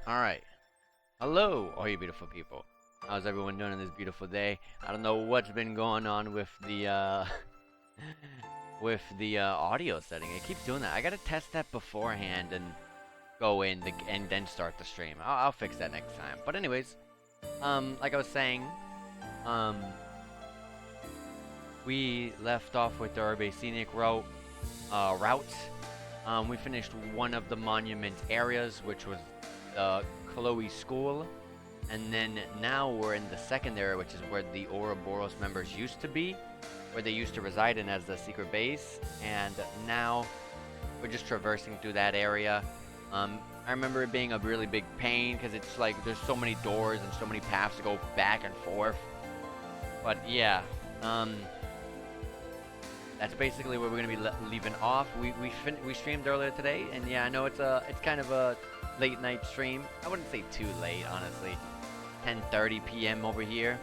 Alright. Hello, all you beautiful people. How's everyone doing on this beautiful day? I don't know what's been going on with the, audio setting. It keeps doing that. I gotta test that beforehand and go in and then start the stream. I'll fix that next time. But anyways, like I was saying, um, we left off with the Urbe Scenic route. We finished one of the monument areas, which was the Chloe School, and then now we're in the second area, which is where the Ouroboros members used to be, where they used to reside in as the secret base, and now we're just traversing through that area. I remember it being a really big pain, because it's like, there's so many doors and so many paths to go back and forth, but yeah, that's basically where we're gonna be leaving off. We streamed earlier today, and yeah, I know it's kind of a late night stream. I wouldn't say too late, honestly. 10:30 p.m. over here,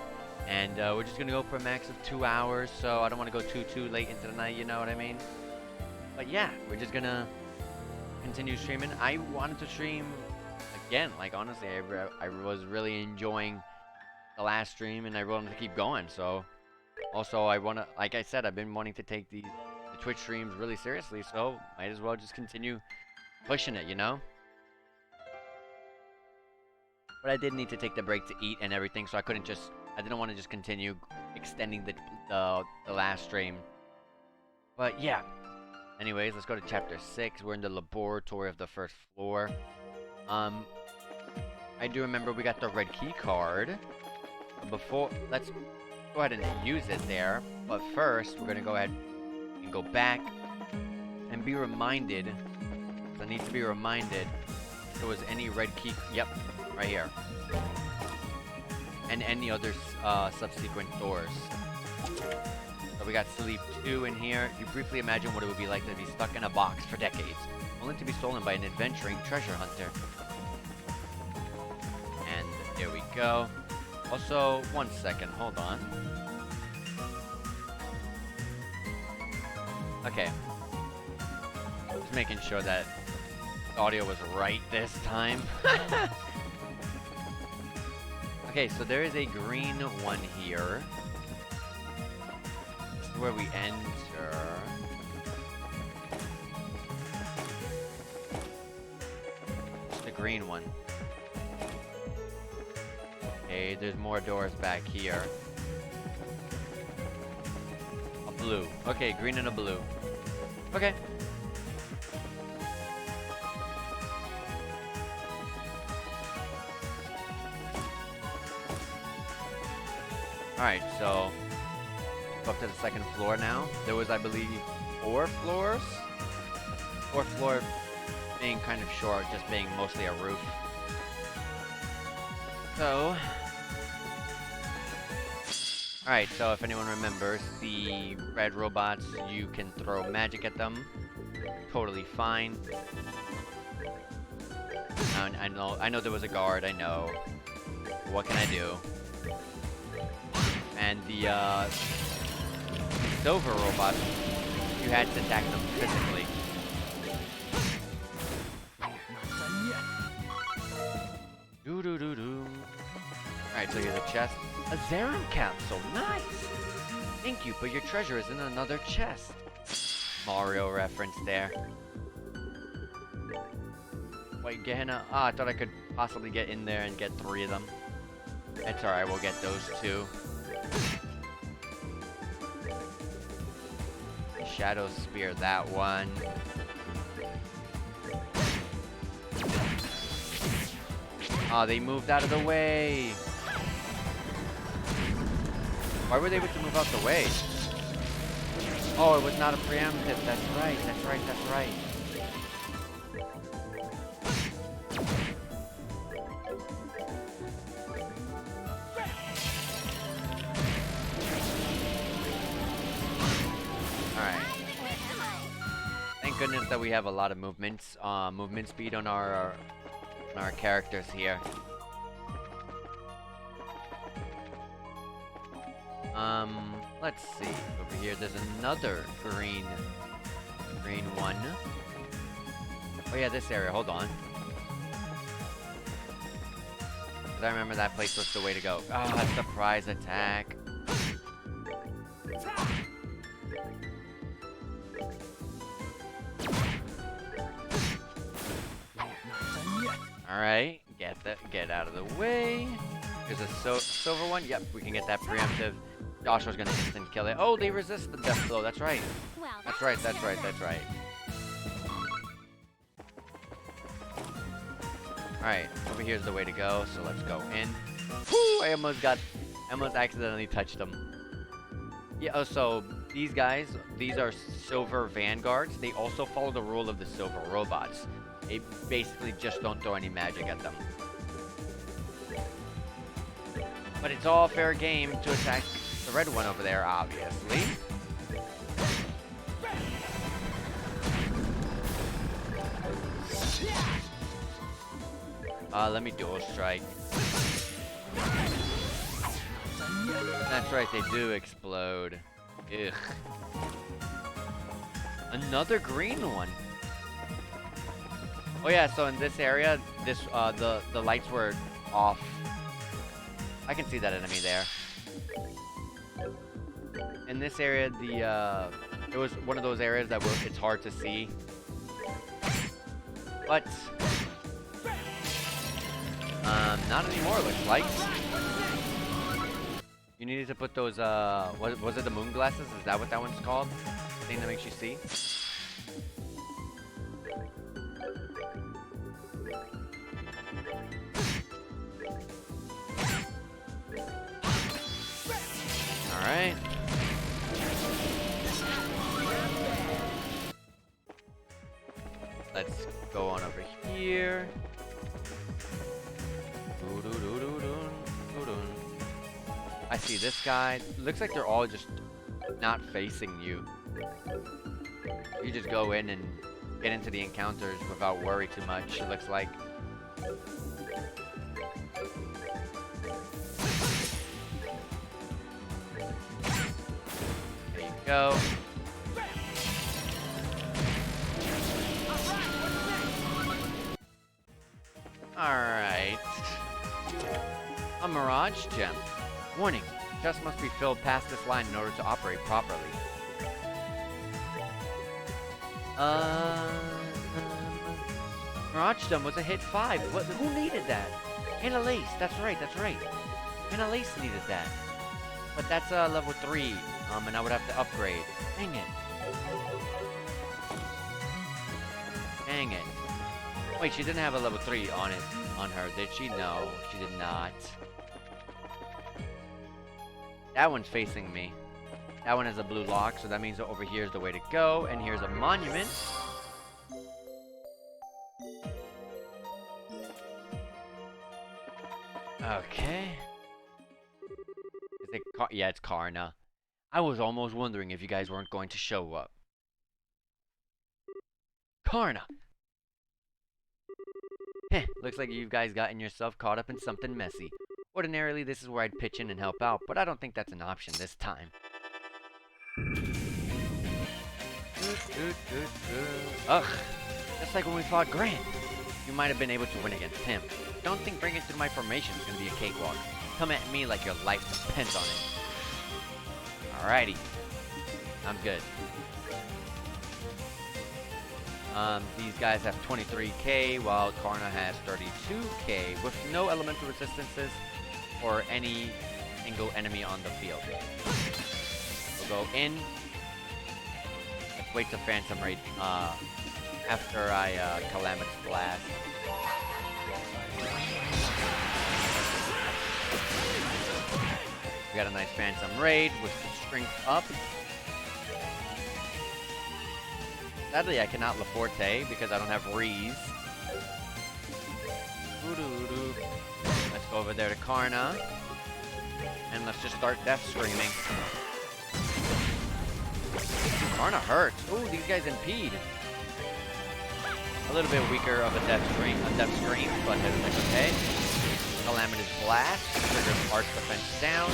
and we're just gonna go for a max of 2 hours. So I don't want to go too late into the night. You know what I mean? But yeah, we're just gonna continue streaming. I wanted to stream again. Like honestly, I was really enjoying the last stream, and I wanted to keep going. So. Also, like I said, I've been wanting to take the Twitch streams really seriously, so might as well just continue pushing it, you know? But I did need to take the break to eat and everything, so I didn't want to just continue extending the last stream. But yeah. Anyways, let's go to chapter 6. We're in the laboratory of the first floor. I do remember we got the red key card. Let's go ahead and use it there, but first we're gonna go ahead and go back and be reminded, because I need to be reminded if there was any red key, yep, right here, and any other subsequent doors. So we got sleep 2 in here. You briefly imagine what it would be like to be stuck in a box for decades, only to be stolen by an adventuring treasure hunter. And there we go. Also, 1 second, hold on. Okay. Just making sure that the audio was right this time. Okay, so there is a green one here. This is where we enter. It's the green one. Okay, there's more doors back here. A blue. Okay, green and a blue. Okay. Alright, so up to the second floor now. There was, I believe, 4 floors? 4th floor being kind of short, just being mostly a roof. So, alright, so if anyone remembers, the red robots, you can throw magic at them. Totally fine. I know there was a guard, I know. What can I do? And the silver robots, you had to attack them physically. Doo-doo-doo-doo. Alright, so here's a chest. A Zerum capsule, nice! Thank you, but your treasure is in another chest. Mario reference there. Wait, Gehenna? Ah, I thought I could possibly get in there and get 3 of them. It's alright, we'll get those 2. Shadow Spear, that one. Oh, they moved out of the way. Why were they able to move out the way? Oh, it was not a preemptive. That's right, that's right, that's right. Alright. Thank goodness that we have a lot of movement speed on our characters here. Let's see. Over here, there's another green one. Oh yeah, this area. Hold on. Because I remember that place was the way to go. Ah, surprise attack. Alright, get out of the way. There's a silver one. Yep, we can get that preemptive. Joshua's gonna instant kill it. Oh, they resist the death blow. That's right. That's right. Alright, over here's the way to go, so let's go in. Whew, I almost accidentally touched them. Yeah, oh, so these guys, these are silver Vanguards. They also follow the rule of the silver robots. They basically just don't throw any magic at them. But it's all fair game to attack the red one over there, obviously. Let me dual strike. That's right, they do explode. Ugh. Another green one. Oh yeah, so in this area, the lights were off. I can see that enemy there. In this area, it was one of those areas that it's hard to see. But not anymore, looks like. You needed to put those, was it the moon glasses? Is that what that one's called? The thing that makes you see? Alright. Let's go on over here. I see this guy. Looks like they're all just not facing you. You just go in and get into the encounters without worry too much, it looks like. There you go. Alright. A Mirage Gem. Warning, chest must be filled past this line in order to operate properly. Mirage Gem was a hit 5. Who needed that? Anna Lace, that's right. Anna Lace needed that. But that's level 3, and I would have to upgrade. Dang it. Dang it. Wait, she didn't have a level 3 on her, did she? No, she did not. That one's facing me. That one has a blue lock, so that means that over here is the way to go. And here's a monument. Okay. Is it yeah, it's Karna. I was almost wondering if you guys weren't going to show up. Karna! Heh, looks like you guys gotten yourself caught up in something messy. Ordinarily, this is where I'd pitch in and help out, but I don't think that's an option this time. Ugh, just like when we fought Grant. You might have been able to win against him. Don't think bringing it through my formation is going to be a cakewalk. Come at me like your life depends on it. Alrighty. I'm good. These guys have 23k, while Karna has 32k, with no elemental resistances or any single enemy on the field. We'll go in. Let's wait to Phantom Raid after I Calamitous Blast. We got a nice Phantom Raid with the strength up. Sadly, I cannot Laforte because I don't have Reese. Let's go over there to Karna. And let's just start death screaming. Karna hurts. Ooh, these guys impede. A little bit weaker of a death scream, but it's okay. Calamitous Blast triggers Arch Defense down.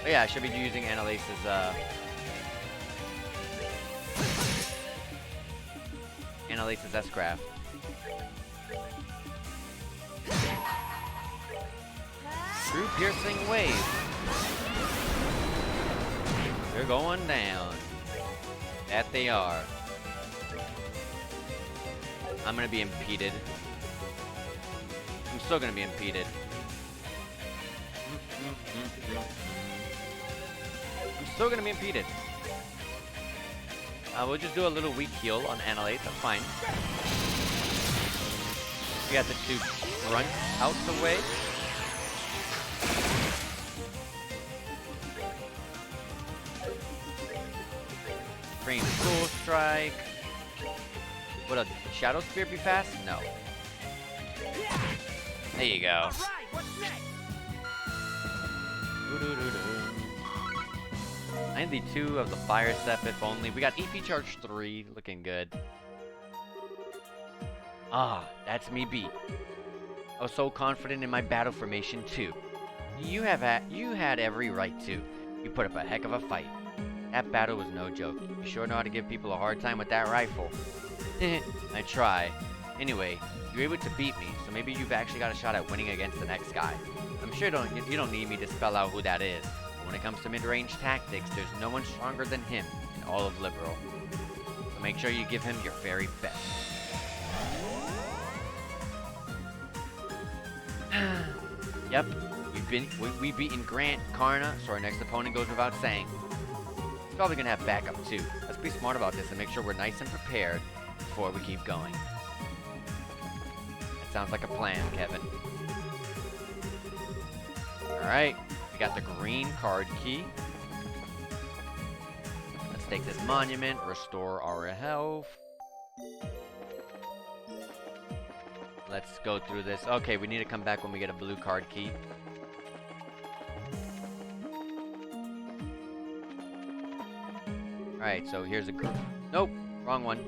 Oh yeah, I should be using Annalise's S-Craft. True piercing wave. They're going down. That they are. I'm gonna be impeded. I'm still gonna be impeded. I'm still gonna be impeded. We'll just do a little weak heal on Annalise, that's fine. We got the two grunts out the way. Green Soul Strike. Would a Shadow Spear be fast? No. There you go. I need 2 of the Fire Step if only. We got EP Charge 3, looking good. Ah, that's me beat. I was so confident in my battle formation too. You had every right to. You put up a heck of a fight. That battle was no joke. You sure know how to give people a hard time with that rifle. I try. Anyway, you're able to beat me, so maybe you've actually got a shot at winning against the next guy. I'm sure you don't need me to spell out who that is. But when it comes to mid-range tactics, there's no one stronger than him in all of Liberal. So make sure you give him your very best. Yep, we've beaten Grant, Karna, so our next opponent goes without saying. He's probably gonna have backup too. Let's be smart about this and make sure we're nice and prepared before we keep going. That sounds like a plan, Kevin. Alright, we got the green card key. Let's take this monument, restore our health. Let's go through this. Okay, we need to come back when we get a blue card key. Alright, so here's a nope, wrong one.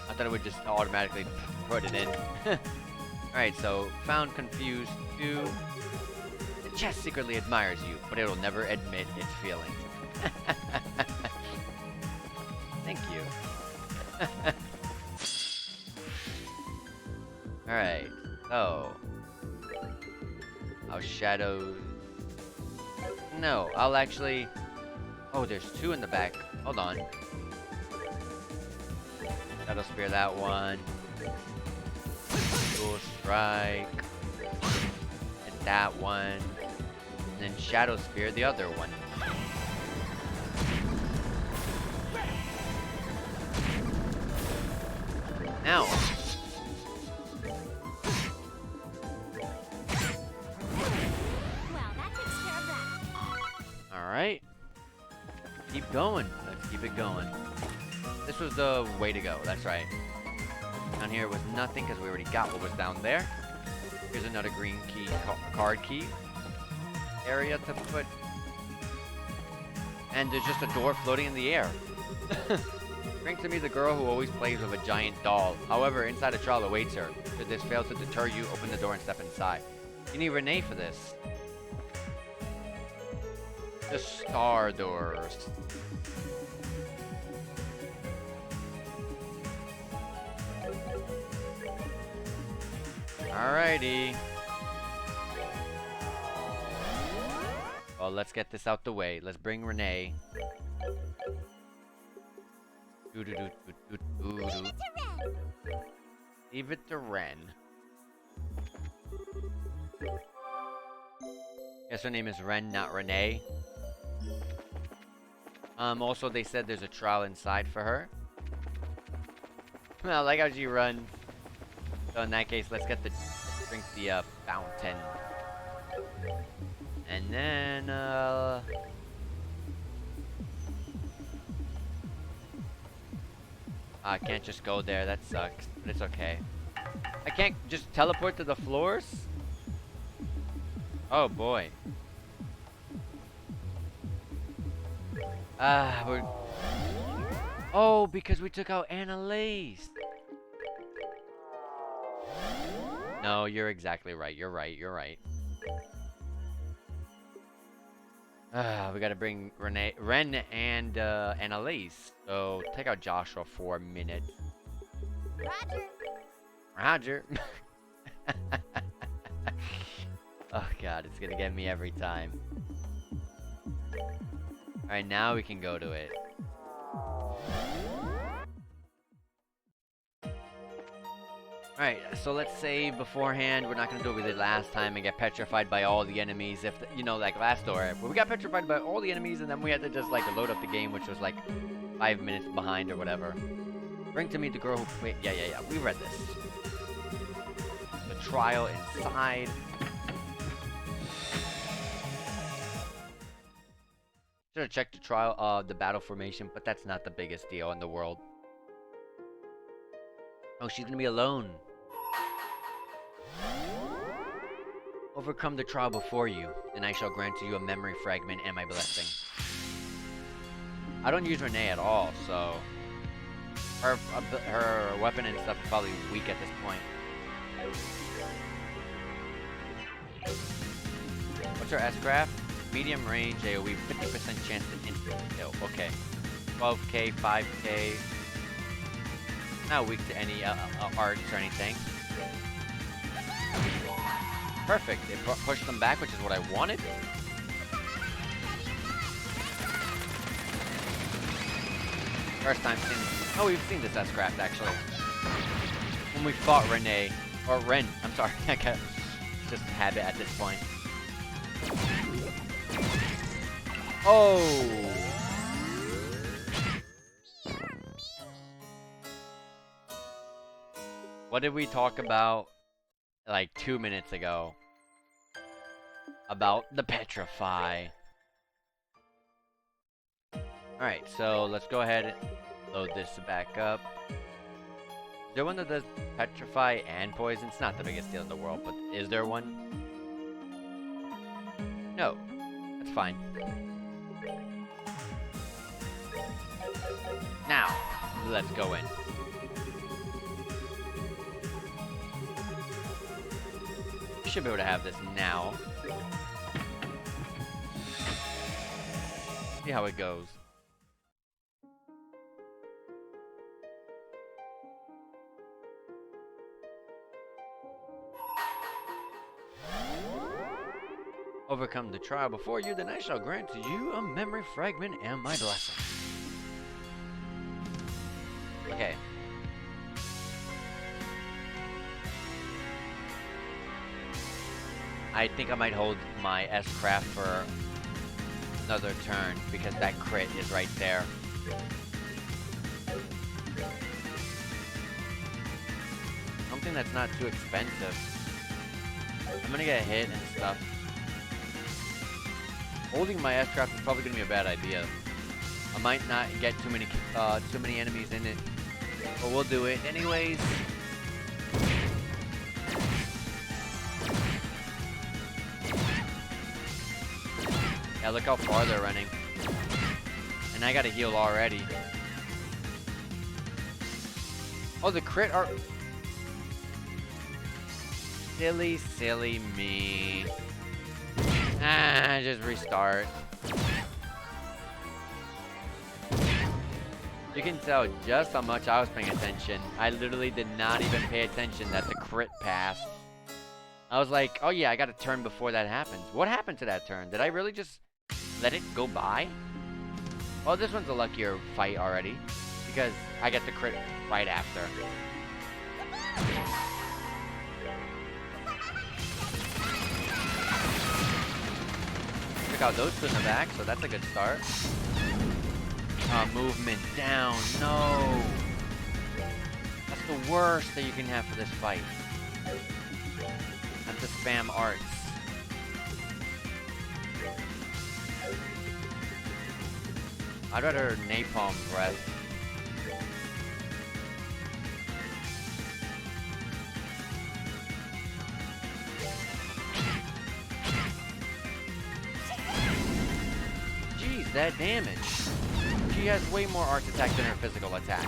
I thought it would just automatically put it in. Alright, so found confused 2. The chest secretly admires you, but it'll never admit its feelings. Thank you. Alright, so I'll shadow. No, I'll actually. Oh, there's 2 in the back. Hold on. Shadow Spear that one. Dual Strike. And that one. And then Shadow Spear the other one. Now. Alright. Keep going. Let's keep it going. This was the way to go. That's right. Down here was nothing because we already got what was down there. Here's another green key, card key. Area to put. And there's just a door floating in the air. Bring to me the girl who always plays with a giant doll. However, inside a trial awaits her. Should this fail to deter you, open the door and step inside. You need Renee for this. The star doors. Alrighty. Well, let's get this out the way. Let's bring Renee. Leave it to Ren. Guess her name is Ren, not Renee. Also they said there's a trial inside for her. I like how she runs. So in that case, let's drink the fountain. And then I can't just go there, that sucks, but it's okay. I can't just teleport to the floors? Oh boy. We're... Oh, because we took out Annalise. No, you're exactly right. You're right. We gotta bring Ren and Elise. So take out Joshua for a minute. Roger. Roger. Oh god, it's gonna get me every time. Alright, now we can go to it. Alright, so let's say beforehand, we're not gonna do what we did last time and get petrified by all the enemies. If, you know, like last story, where we got petrified by all the enemies and then we had to just, like, load up the game, which was, like, 5 minutes behind or whatever. Bring to me the girl who... Wait, yeah, we read this. The trial inside. Should have checked the trial, the battle formation, but that's not the biggest deal in the world. Oh, she's gonna be alone. Overcome the trial before you, and I shall grant to you a memory fragment and my blessing. I don't use Renee at all, so her weapon and stuff is probably weak at this point. What's her S-craft? Medium range AoE, 50% chance to instant kill. Okay. 12k, 5k. Not weak to any arts or anything. Perfect. It pushed them back, which is what I wanted. First time seeing... Oh, we've seen this S-craft, actually. When we fought Renee. Or Ren. I'm sorry. It's just a habit at this point. Oh! What did we talk about like 2 minutes ago? About the petrify. Alright, so let's go ahead and load this back up. Is there one that does petrify and poison? It's not the biggest deal in the world, but is there one? No. That's fine. Now, let's go in. We should be able to have this now. See how it goes. Overcome the trial before you, then I shall grant to you a memory fragment and my blessing. Okay. I think I might hold my S-craft for another turn because that crit is right there. Something that's not too expensive. I'm gonna get hit and stuff. Holding my S-craft is probably gonna be a bad idea. I might not get too many enemies in it, but we'll do it anyways. Yeah, look how far they're running, and I gotta heal already. Oh, the crit are silly me. Just restart. You can tell just how much I was paying attention. I literally did not even pay attention that the crit passed. I was like, oh yeah, I got a turn before that happens. What happened to that turn? Did I really just let it go by? Well, this one's a luckier fight already, because I get the crit right after. Took out those two in the back, so that's a good start. Movement down. No. That's the worst that you can have for this fight. Have to spam arts. I'd rather napalm breath. Jeez, that damage. She has way more arts attack than her physical attack.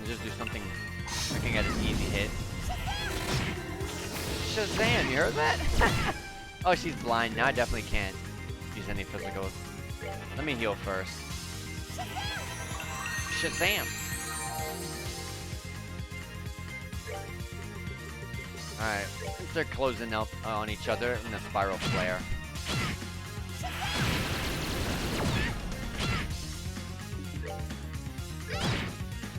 Just do something. I can get an easy hit. Shazam, you heard that? Oh, she's blind. Now I definitely can't use any physicals. Let me heal first. Shazam! Alright, they're closing up on each other in a spiral flare.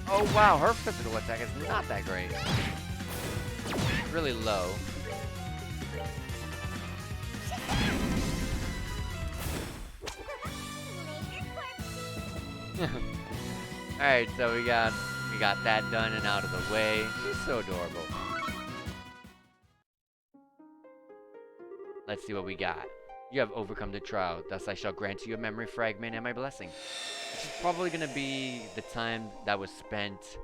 Oh wow, her physical attack is not that great. Really low. Alright, so we got that done and out of the way. She's so adorable. Let's see what we got. You have overcome the trial, thus I shall grant you a memory fragment and my blessing. This is probably gonna be the time that was spent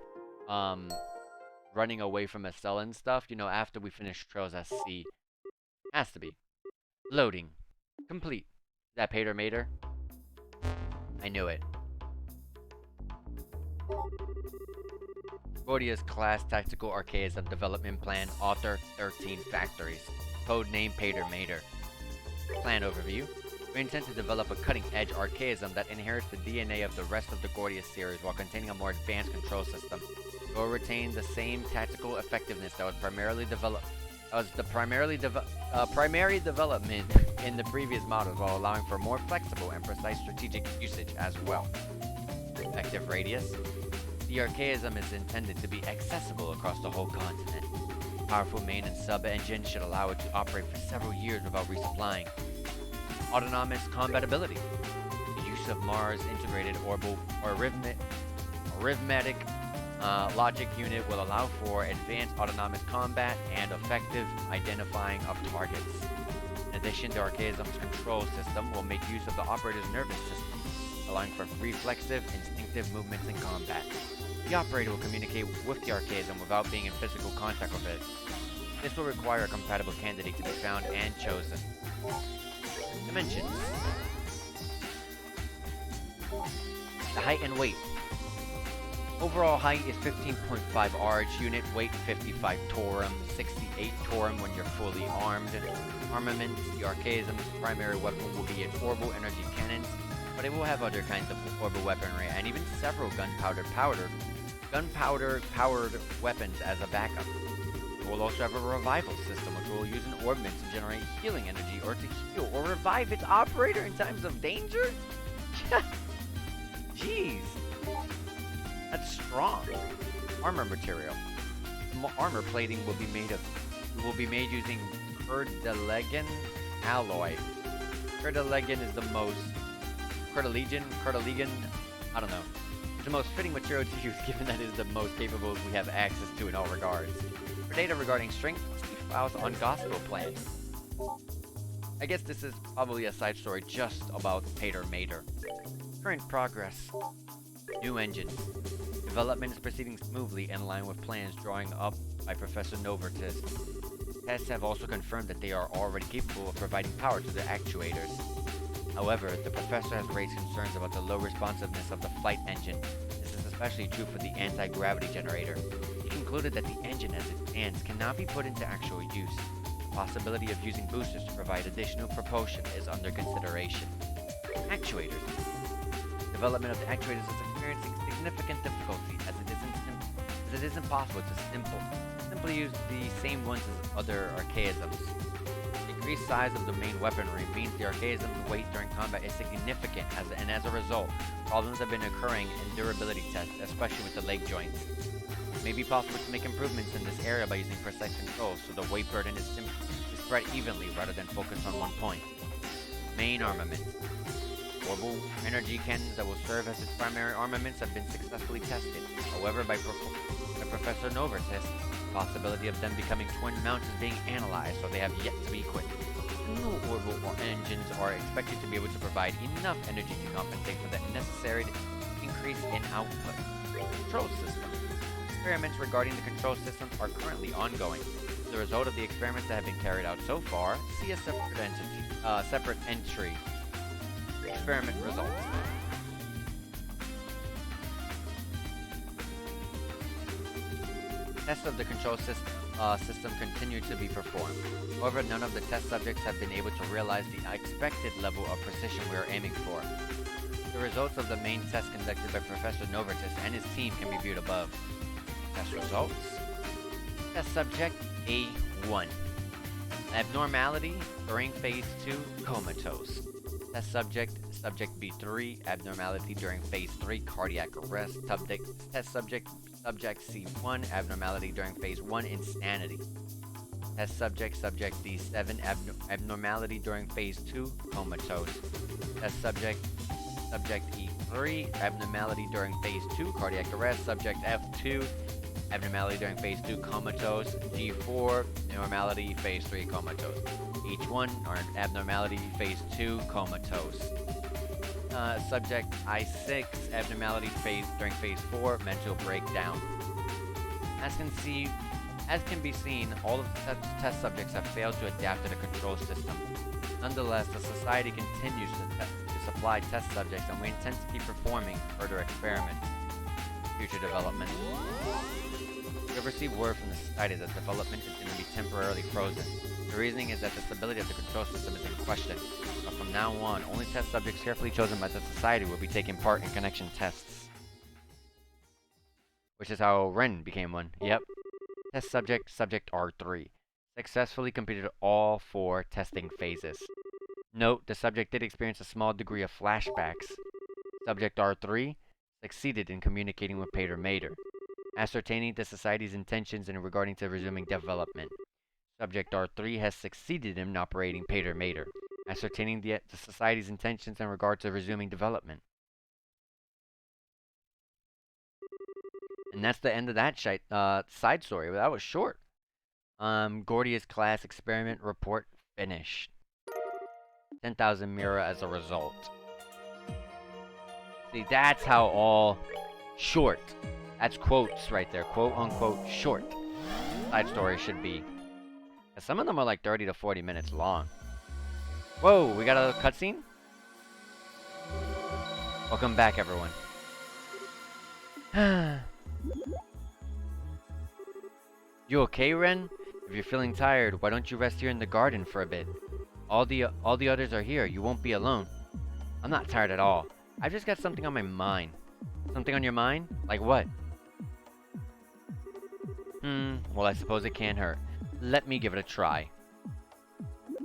running away from a cell and stuff, you know, after we finish Trails at Sea. Has to be. Loading. Complete. Is that Pater Mater? I knew it. Gordia's Class Tactical Archaism Development Plan, Author 13 Factories. Codename Pater Mater. Plan overview. We intend to develop a cutting-edge archaism that inherits the DNA of the rest of the Gordia series while containing a more advanced control system. It will retain the same tactical effectiveness that was primary development in the previous models, while allowing for more flexible and precise strategic usage as well. Effective radius. The archaism is intended to be accessible across the whole continent. Powerful main and sub-engine should allow it to operate for several years without resupplying. Autonomous combat ability. The use of Mars integrated arithmetic logic unit will allow for advanced autonomous combat and effective identifying of targets. In addition, the Archaism's control system will make use of the operator's nervous system, allowing for reflexive, instinctive movements in combat. The operator will communicate with the Archaism without being in physical contact with it. This will require a compatible candidate to be found and chosen. Dimensions. The height and weight. Overall height is 15.5 arch, unit weight 55 Torum, 68 Torum when you're fully armed. Armament, the Archaism's primary weapon will be its orbital energy cannons, but it will have other kinds of orbital weaponry and even several gunpowder powered weapons as a backup. It will also have a revival system, which will use an orbment to generate healing energy or to heal or revive its operator in times of danger? Jeez. That's strong. Armor material. Armor plating will be made using Curdelegan alloy. Curdelegan is the most Curdelegan, I don't know. It's the most fitting material to use given that it is the most capable we have access to in all regards. For data regarding strength, see files on Gospel Plan. I guess this is probably a side story just about Pater Mater. Current progress. New engines. Development is proceeding smoothly in line with plans drawing up by Professor Novertis. Tests have also confirmed that they are already capable of providing power to the actuators. However, the professor has raised concerns about the low responsiveness of the flight engine. This is especially true for the anti-gravity generator. He concluded that the engine as it stands cannot be put into actual use. The possibility of using boosters to provide additional propulsion is under consideration. Actuators. Development of the actuators is experiencing significant difficulty as it isn't possible to simply use the same ones as other archaisms. The increased size of the main weaponry means the archaism's weight during combat is significant, and as a result, problems have been occurring in durability tests, especially with the leg joints. It may be possible to make improvements in this area by using precise controls so the weight burden is spread evenly rather than focused on one point. Main armament. Orbital energy cannons that will serve as its primary armaments have been successfully tested. However, by Professor Novertis, the possibility of them becoming twin mounts is being analyzed, so they have yet to be equipped. New orbital engines are expected to be able to provide enough energy to compensate for the necessary increase in output. Control system. Experiments regarding the control systems are currently ongoing. As a result of the experiments that have been carried out so far, see a separate entry. Experiment results. Test of the control system system continue to be performed. However, none of the test subjects have been able to realize the expected level of precision we are aiming for. The results of the main test conducted by Professor Novartis and his team can be viewed above. Test results. Test subject A1. Abnormality during phase 2, comatose. Test subject B3, abnormality during phase 3, cardiac arrest. Test subject C1, abnormality during phase 1, insanity. Test subject D7, abnormality during phase 2, comatose. Test subject E3, abnormality during phase 2, cardiac arrest. Subject F2, abnormality during phase 2, comatose. G4, abnormality phase 3, comatose. Each one are an abnormality phase 2, comatose. Subject I6, abnormality during phase 4, mental breakdown. As can be seen, all of the test subjects have failed to adapt to the control system. Nonetheless, the Society continues to supply test subjects, and we intend to keep performing further experiments. Future development. We have received word from the Society that development is going to be temporarily frozen. The reasoning is that the stability of the control system is in question. But from now on, only test subjects carefully chosen by the Society will be taking part in connection tests. Which is how Ren became one. Yep. Test subject R3. Successfully completed all 4 testing phases. Note, the subject did experience a small degree of flashbacks. Subject R3 succeeded in communicating with Pater Mater, ascertaining the Society's intentions in regarding to resuming development. Subject R3 has succeeded in operating Pater Mater, ascertaining the Society's intentions in regard to resuming development. And that's the end of that side story. That was short. Gordia's class experiment report finished. 10,000 Mira as a result. See, that's how all short. That's quotes right there. Quote unquote short. Side story should be. Some of them are like 30 to 40 minutes long. Whoa, we got a cutscene? Welcome back, everyone. You okay, Ren? If you're feeling tired, why don't you rest here in the garden for a bit? All the others are here. You won't be alone. I'm not tired at all. I've just got something on my mind. Something on your mind? Like what? Well, I suppose it can't hurt. Let me give it a try.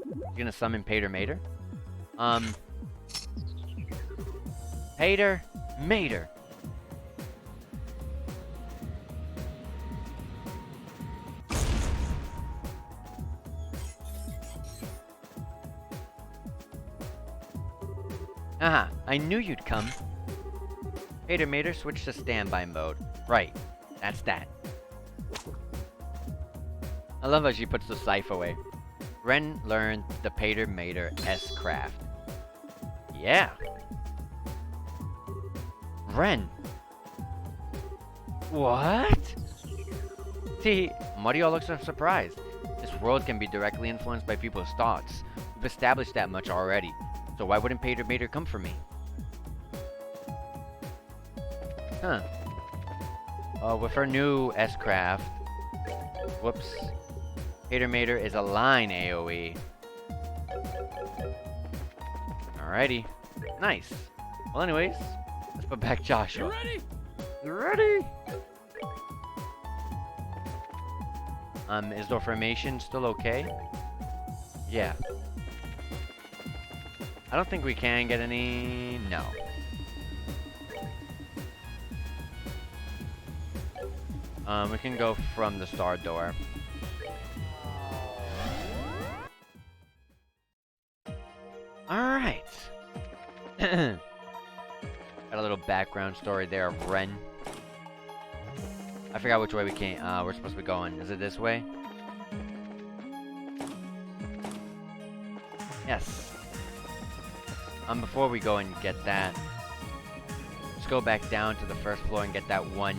You gonna summon Pater Mater? Pater Mater! Aha, I knew you'd come. Pater Mater, switch to standby mode. Right, that's that. I love how she puts the scythe away. Ren learned the Pater Mater S-Craft. Yeah. Ren. What? See, Mario looks surprised. This world can be directly influenced by people's thoughts. We've established that much already. So why wouldn't Pater Mater come for me? Huh. With her new S-Craft. Whoops. Pater Mater is a line AoE. Alrighty. Nice. Well, anyways, let's put back Joshua. You ready? You ready? Is the formation still okay? Yeah. I don't think we can get any... No. We can go from the star door. Alright. Got a little background story there of Ren. I forgot which way we came. We're supposed to be going. Is it this way? Yes. Before we go and get that, let's go back down to the first floor and get that one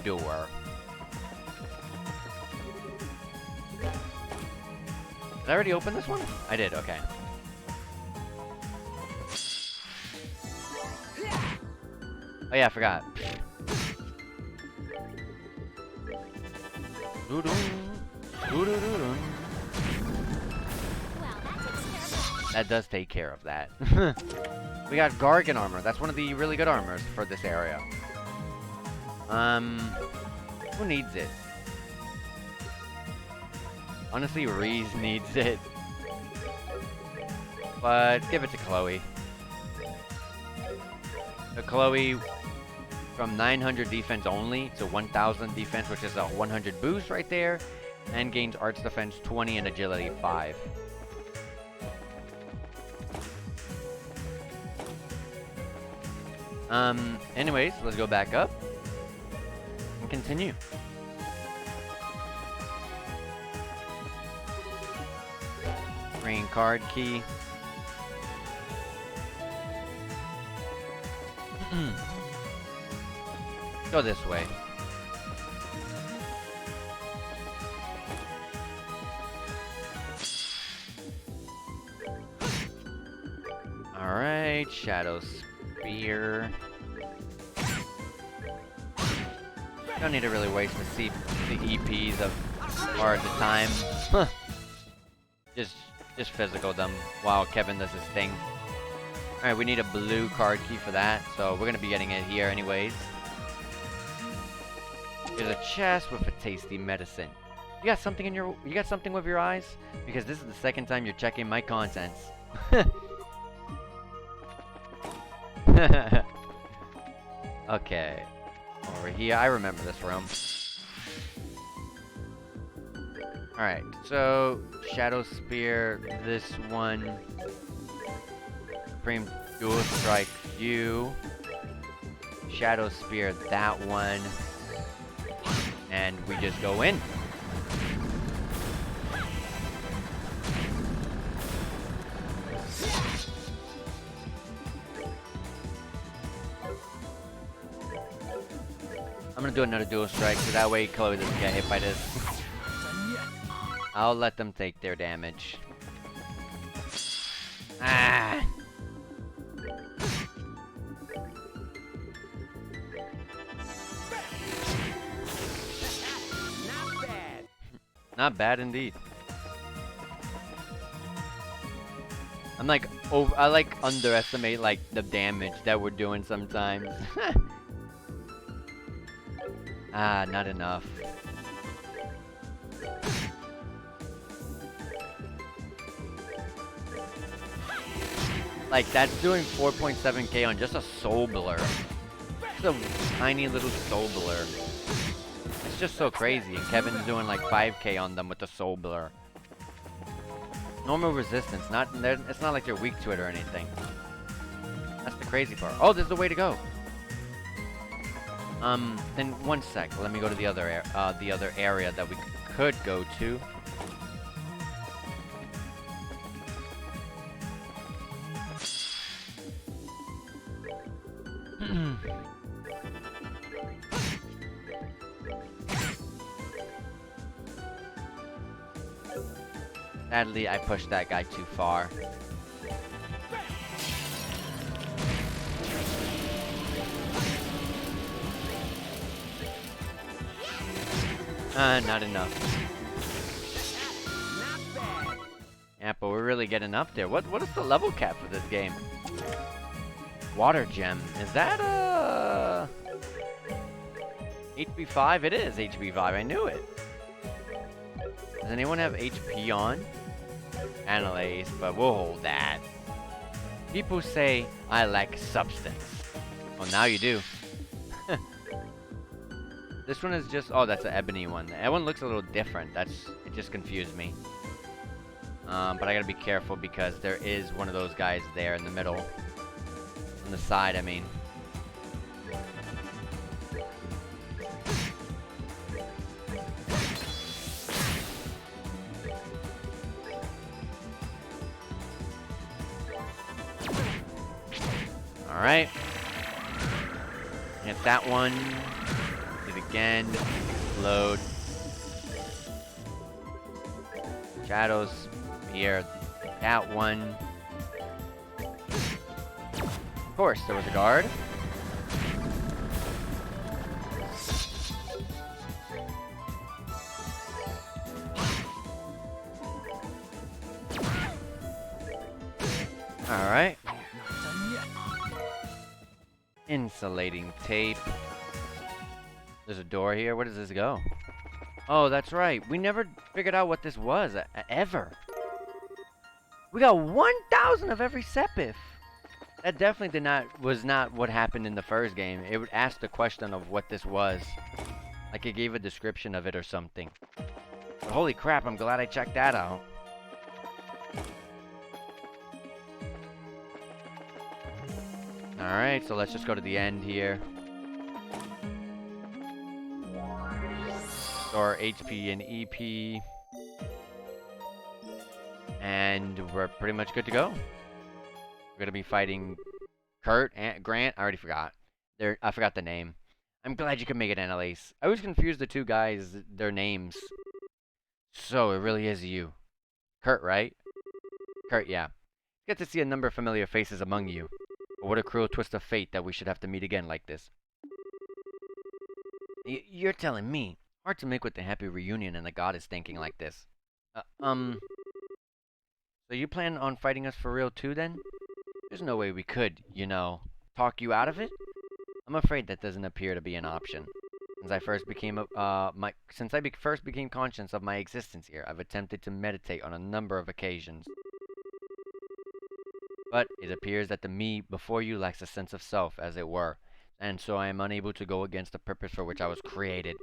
door. Did I already open this one? I did, okay. Oh yeah, I forgot. Doo-doo. Doo-doo-doo-doo. Well, that takes care of that. That does take care of that. We got Gargan Armor. That's one of the really good armors for this area. Who needs it? Honestly, Reese needs it. But give it to Chloe. So Chloe, from 900 defense only to 1000 defense, which is a 100 boost right there, and gains arts defense 20 and agility 5. Anyways, let's go back up and continue. Green card key. Go this way. Alright, Shadow Spear. Don't need to really waste the EPs of or the time. Just physical them while Kevin does his thing. Alright, we need a blue card key for that, so we're gonna be getting it here anyways. There's a chest with a tasty medicine. You got something with your eyes? Because this is the second time you're checking my contents. Okay. Over here, I remember this room. Alright, so Shadow Spear, this one. Supreme Dual Strike you. Shadow Spear that one. And we just go in. I'm gonna do another dual strike so that way Chloe doesn't get hit by this. I'll let them take their damage. Ah! Not bad. Not bad indeed. I like underestimate like the damage that we're doing sometimes. Ah, not enough. Like, that's doing 4.7k on just a Soul Blur. Just a tiny little Soul Blur. It's just so crazy, and Kevin's doing like 5k on them with the Soul Blur. Normal resistance, it's not like they're weak to it or anything. That's the crazy part. Oh, there's the way to go. Then one sec. Let me go to the other area that we could go to. Sadly, I pushed that guy too far. Not enough. Not bad. Yeah, but we're really getting up there. What is the level cap for this game? Water gem. Is that HP5? It is HP5. I knew it. Does anyone have HP on? Analyze, but we'll hold that. People say I lack substance. Well, now you do. This one is just... Oh, that's an ebony one. That one looks a little different. It just confused me. But I gotta be careful because there is one of those guys there in the middle. On the side, I mean. Alright. Hit that one. Again, load. Shadows here. That one. Of course, there was a guard. Alright. Insulating tape. There's a door here. Where does this go? Oh, that's right. We never figured out what this was, ever. We got 1,000 of every Sepith. That definitely was not what happened in the first game. It would ask the question of what this was. Like it gave a description of it or something. But holy crap, I'm glad I checked that out. Alright, so let's just go to the end here. Store HP and EP. And we're pretty much good to go. We're gonna be fighting Kurt and Grant. I already forgot. I forgot the name. I'm glad you could make it, Annalise. I always confuse the two guys, their names. So, it really is you. Kurt, right? Kurt, yeah. Get to see a number of familiar faces among you. But what a cruel twist of fate that we should have to meet again like this. You're telling me. Hard to make with the happy reunion and the goddess thinking like this. So you plan on fighting us for real too, then? There's no way we could, talk you out of it? I'm afraid that doesn't appear to be an option. Since I first became first became conscious of my existence here, I've attempted to meditate on a number of occasions. But it appears that the me before you lacks a sense of self, as it were, and so I am unable to go against the purpose for which I was created.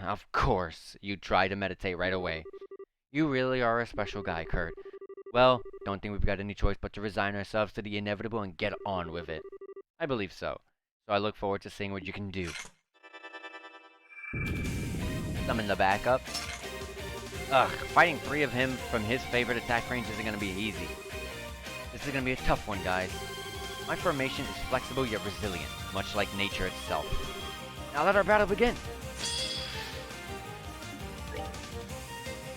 Of course, you try to meditate right away. You really are a special guy, Kurt. Well, don't think we've got any choice but to resign ourselves to the inevitable and get on with it. I believe so. So I look forward to seeing what you can do. Summon the backup. Ugh, fighting 3 of him from his favorite attack range isn't gonna be easy. This is gonna be a tough one, guys. My formation is flexible yet resilient, much like nature itself. Now let our battle begin!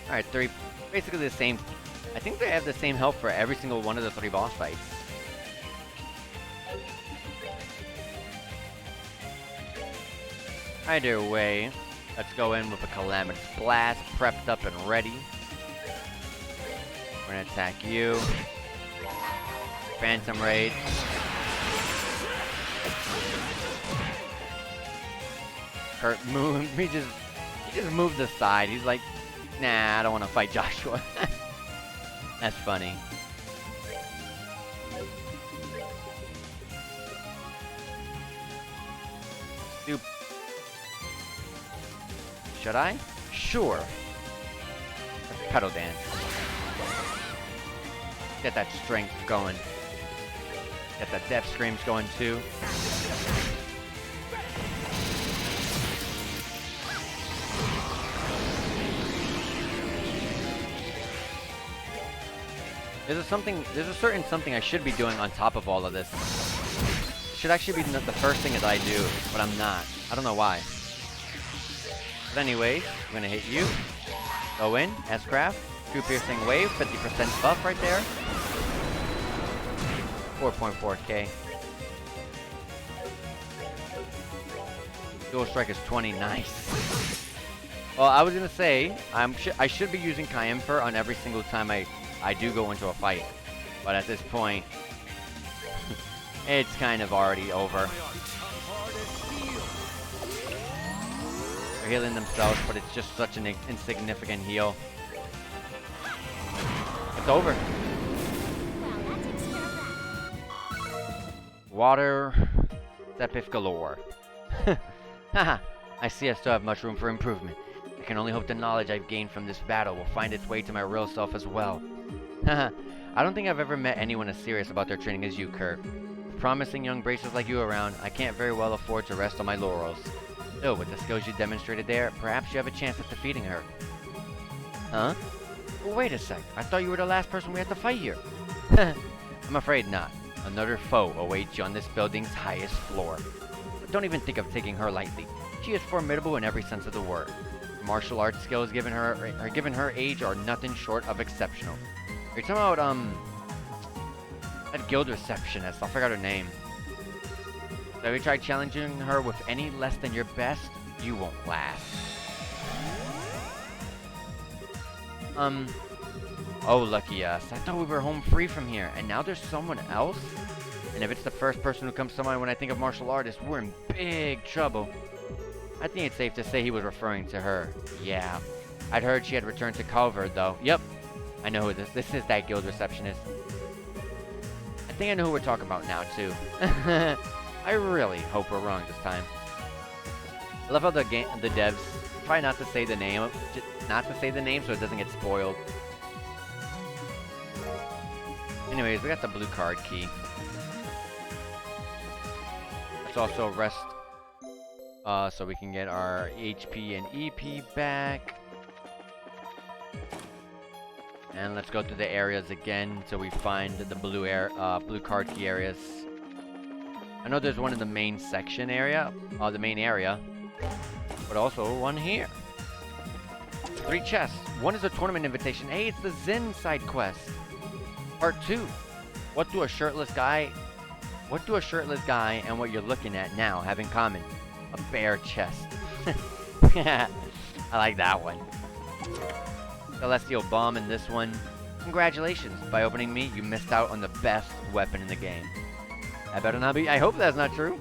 Alright, 3, basically the same. I think they have the same health for every single one of the 3 boss fights. Either way, let's go in with a Calamitous Blast, prepped up and ready. We're gonna attack you. Phantom Raid. Kurt moved. He just moved aside. He's like, nah, I don't want to fight Joshua. That's funny. Stupid. Should I? Sure. Let's pedal dance. Get that strength going. Get the death screams going too. There's a certain something I should be doing on top of all of this. It should actually be the first thing that I do, but I'm not. I don't know why. But anyways, I'm gonna hit you. Go in, S-Craft. True Piercing Wave, 50% buff right there. 4.4k. Dual Strike is 20, nice. Well, I was gonna say, I should be using Kaiemfer on every single time I do go into a fight. But at this point, it's kind of already over. They're healing themselves, but it's just such an insignificant heal. It's over. Water, Sepith galore. Haha, I see I still have much room for improvement. I can only hope the knowledge I've gained from this battle will find its way to my real self as well. Haha, I don't think I've ever met anyone as serious about their training as you, Kurt. With promising young bracers like you around, I can't very well afford to rest on my laurels. Still, with the skills you demonstrated there, perhaps you have a chance at defeating her. Huh? Well, wait a sec. I thought you were the last person we had to fight here. I'm afraid not. Another foe awaits you on this building's highest floor. But don't even think of taking her lightly. She is formidable in every sense of the word. Her martial arts skills given her age are nothing short of exceptional. Are you talking about, that guild receptionist? I forgot her name. So have you tried challenging her with any less than your best? You won't last. Oh, lucky us. I thought we were home free from here, and now there's someone else? And if it's the first person who comes to mind when I think of martial artists, we're in big trouble. I think it's safe to say he was referring to her. Yeah. I'd heard she had returned to Culver, though. Yep. I know who this is that guild receptionist. I think I know who we're talking about now, too. I really hope we're wrong this time. I love how the devs try not to say the name, so it doesn't get spoiled. Anyways, we got the blue card key. Let's also rest, so we can get our HP and EP back. And let's go through the areas again so we find the blue card key areas. I know there's one in the main section area, the main area, but also one here. 3 chests. One is a tournament invitation. Hey, it's the Zen side quest. Part 2. What do a shirtless guy and what you're looking at now have in common? A bare chest. I like that one. Celestial Bomb in this one. Congratulations. By opening me, you missed out on the best weapon in the game. I better not be. I hope that's not true.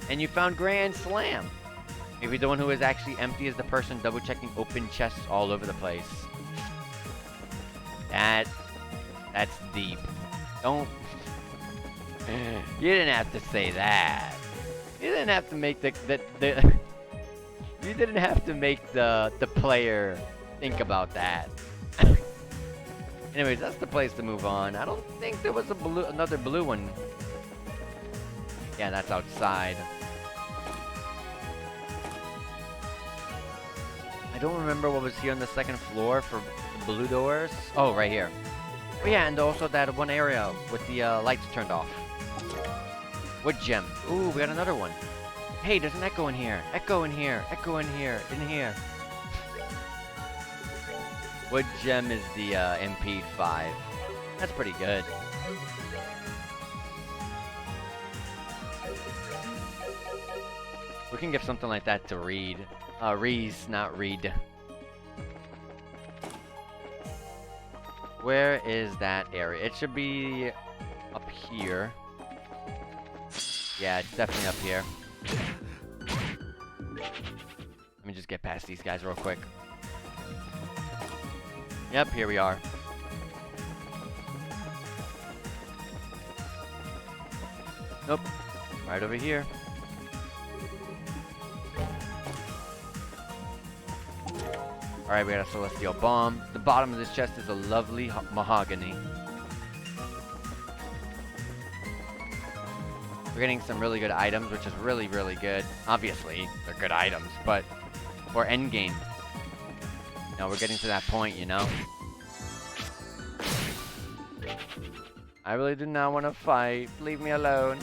And you found Grand Slam. Maybe the one who is actually empty is the person double-checking open chests all over the place. That's deep. Don't... You didn't have to say that. You didn't have to make you didn't have to make the player think about that. Anyways, that's the place to move on. I don't think there was another blue one. Yeah, that's outside. I don't remember what was here on the second floor for the blue doors. Oh, right here. Oh yeah, and also that one area with the lights turned off. What gem? Ooh, we got another one. Hey, there's an echo in here. Echo in here. Echo in here. In here. What gem is the MP5? That's pretty good. We can give something like that to Reed. Reese, not Reed. Where is that area? It should be up here. Yeah, it's definitely up here. Let me just get past these guys real quick. Yep, here we are. Nope. Right over here. Alright, we got a Celestial Bomb. The bottom of this chest is a lovely mahogany. We're getting some really good items, which is really, really good. Obviously, they're good items, but for endgame. No, we're getting to that point, you know? I really do not want to fight. Leave me alone.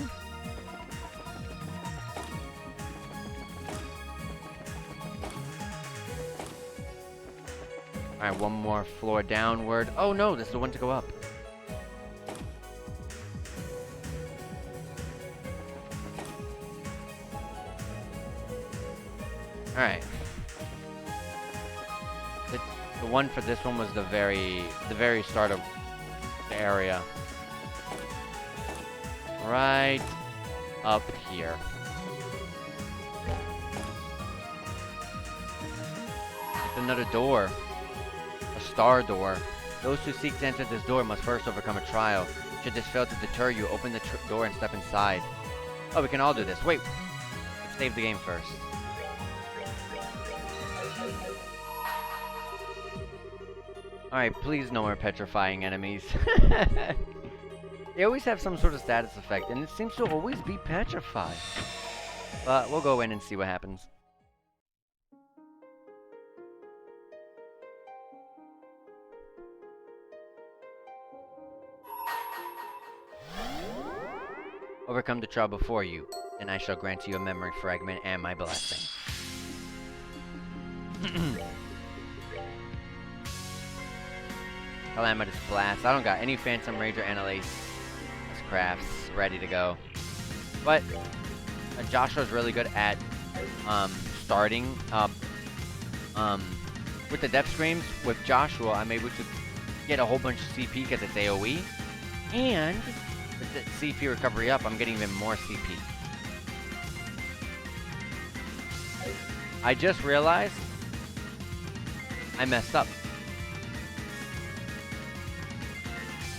Alright, one more floor downward. Oh no, this is the one to go up. Alright. The one for this one was the very start of the area. Right up here. It's another door. A star door. Those who seek to enter this door must first overcome a trial. Should this fail to deter you, open the door and step inside. Oh, we can all do this. Wait. Let's save the game first. Alright, please no more petrifying enemies. They always have some sort of status effect, and it seems to always be petrified. But we'll go in and see what happens. Overcome the trial before you, and I shall grant you a memory fragment and my blessing. Calamitous Blast. I don't got any Phantom Rage or Annalace crafts ready to go. But Joshua's really good at starting with the Death Screams, with Joshua, I'm able to get a whole bunch of CP because it's AoE. And with the CP recovery up, I'm getting even more CP. I just realized I messed up.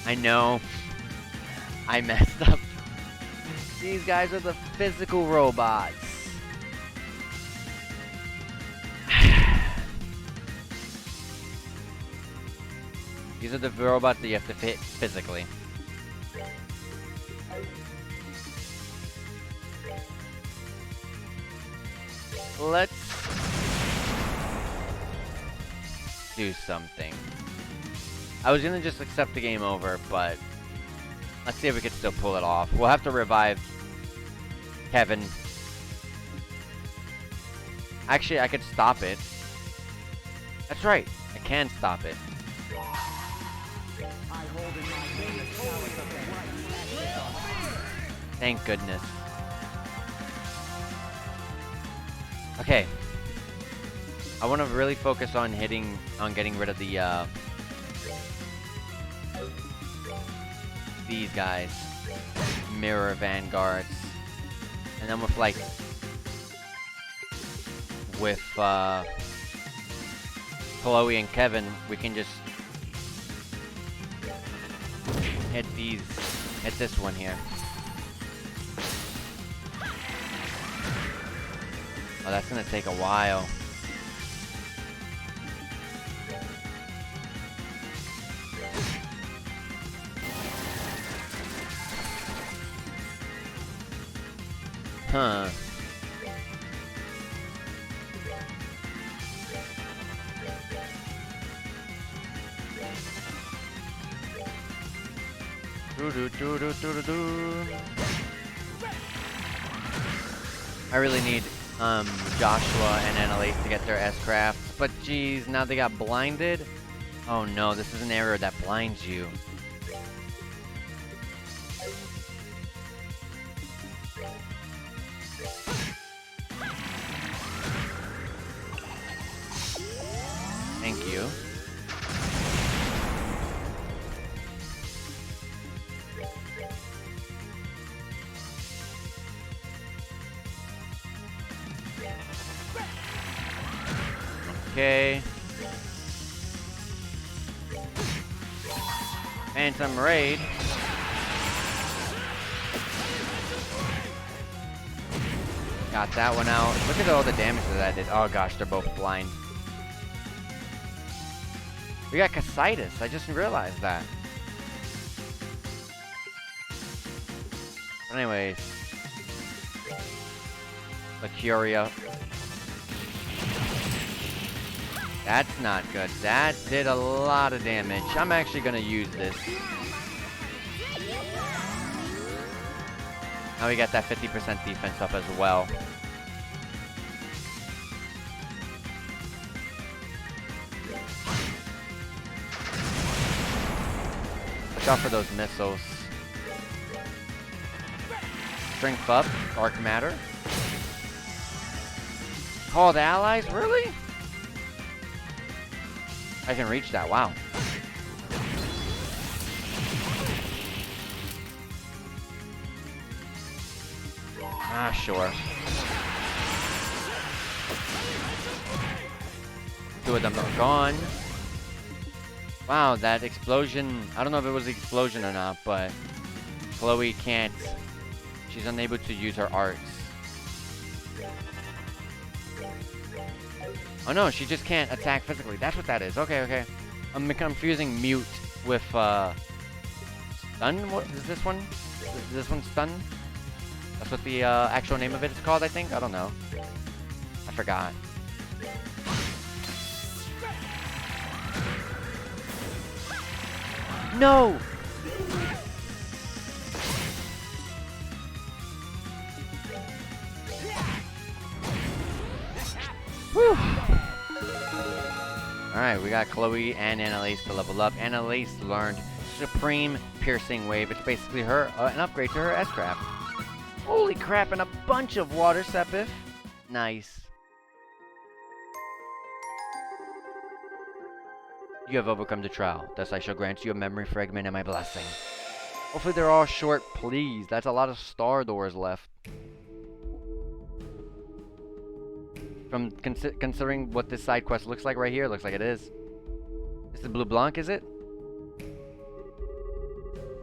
I know. I messed up. These guys are the physical robots. These are the robots that you have to fit physically. Let's do something. I was gonna just accept the game over, but let's see if we can still pull it off. We'll have to revive Kevin. Actually, I could stop it. That's right, I can stop it. Thank goodness. Okay. I want to really focus on getting rid of the, these guys. Mirror Vanguards. And then with, like, with, Chloe and Kevin, we can just hit this one here. Oh, that's gonna take a while. Huh. I really need Joshua and Annalise to get their S-Crafts, but geez, now they got blinded? Oh no, this is an error that blinds you. Thank you. Okay. Phantom Raid. Got that one out. Look at all the damage that I did. Oh gosh, they're both blind. We got Casitas. I just realized that. Anyways. Lacuria. That's not good. That did a lot of damage. I'm actually gonna use this. Now we got that 50% defense up as well. Watch out for those missiles. Strength up. Dark Matter. Called allies? Really? I can reach that, wow. Ah, sure. Two of them are gone. Wow, that explosion, I don't know if it was the explosion or not, but Chloe can't, she's unable to use her arts. Oh no, she just can't attack physically. That's what that is. Okay, okay. I'm confusing mute with stun. What is this one? Is this one stun? That's what the actual name of it is called, I think. I don't know. I forgot. No. Whew. Alright, we got Chloe and Annalise to level up. Annalise learned Supreme Piercing Wave. It's basically her an upgrade to her S-Craft. Holy crap, and a bunch of water, Sepith. Nice. You have overcome the trial, thus I shall grant you a memory fragment and my blessing. Hopefully they're all short, please. That's a lot of star doors left. From considering what this side quest looks like right here, looks like it is. This is Blue Blanc, is it?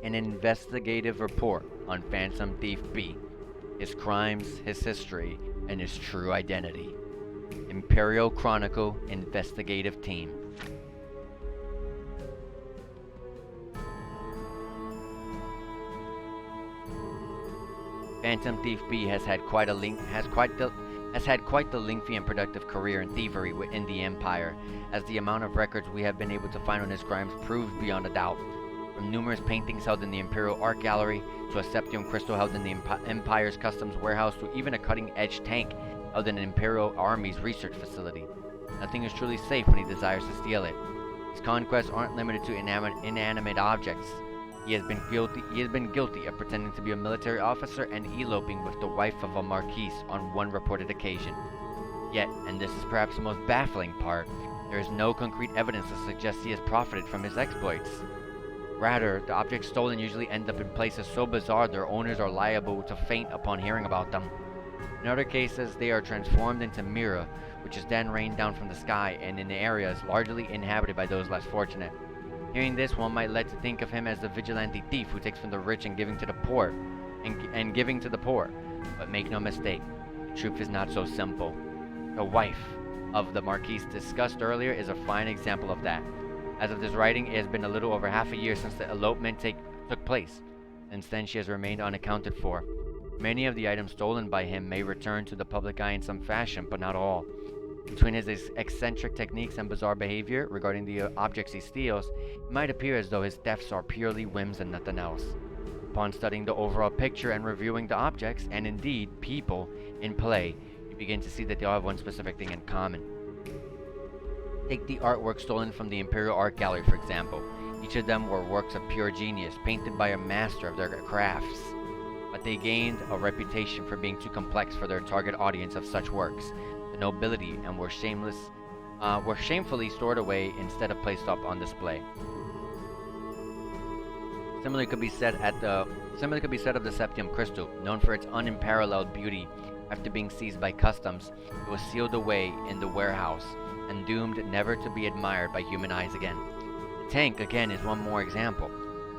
An investigative report on Phantom Thief B, his crimes, his history, and his true identity. Imperial Chronicle Investigative Team. Phantom Thief B has had quite the lengthy and productive career in thievery within the Empire, as the amount of records we have been able to find on his crimes proves beyond a doubt. From numerous paintings held in the Imperial Art Gallery, to a septium crystal held in the Empire's Customs Warehouse, to even a cutting-edge tank held in an Imperial Army's research facility. Nothing is truly safe when he desires to steal it. His conquests aren't limited to inanimate objects. He has been guilty of pretending to be a military officer and eloping with the wife of a marquise on one reported occasion. Yet, and this is perhaps the most baffling part, there is no concrete evidence to suggest he has profited from his exploits. Rather, the objects stolen usually end up in places so bizarre their owners are liable to faint upon hearing about them. In other cases, they are transformed into mirror, which is then rained down from the sky and in areas largely inhabited by those less fortunate. Hearing this, one might lead to think of him as the vigilante thief who takes from the rich and giving to the poor, and giving to the poor. But make no mistake, the truth is not so simple. The wife of the Marquise discussed earlier is a fine example of that. As of this writing, it has been a little over half a year since the elopement took place. Since then, she has remained unaccounted for. Many of the items stolen by him may return to the public eye in some fashion, but not all. Between his eccentric techniques and bizarre behavior regarding the objects he steals, it might appear as though his thefts are purely whims and nothing else. Upon studying the overall picture and reviewing the objects, and indeed people, in play, you begin to see that they all have one specific thing in common. Take the artwork stolen from the Imperial Art Gallery, for example. Each of them were works of pure genius, painted by a master of their crafts. But they gained a reputation for being too complex for their target audience of such works, the nobility, and were shamefully stored away instead of placed up on display. Similarly could be said of the Septium Crystal, known for its unparalleled beauty. After being seized by customs, it was sealed away in the warehouse and doomed never to be admired by human eyes again. The tank, again, is one more example.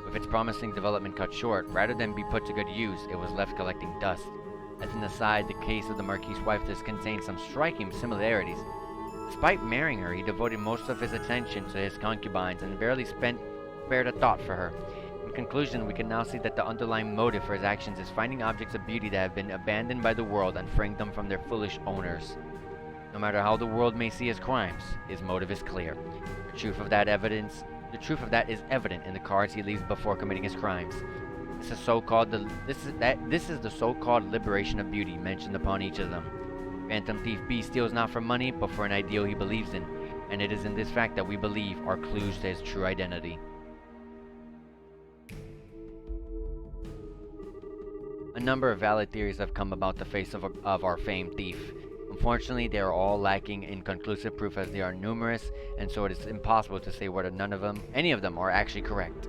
With its promising development cut short, rather than be put to good use, it was left collecting dust. As an aside, the case of the Marquis' wife does contain some striking similarities. Despite marrying her, he devoted most of his attention to his concubines and barely spared a thought for her. In conclusion, we can now see that the underlying motive for his actions is finding objects of beauty that have been abandoned by the world and freeing them from their foolish owners. No matter how the world may see his crimes, his motive is clear. The truth of that is evident in the cards he leaves before committing his crimes. This is the so-called liberation of beauty mentioned upon each of them. Phantom Thief B steals not for money, but for an ideal he believes in, and it is in this fact that we believe are clues to his true identity. A number of valid theories have come about the face of our famed thief. Unfortunately, they are all lacking in conclusive proof, as they are numerous, and so it is impossible to say whether any of them are actually correct.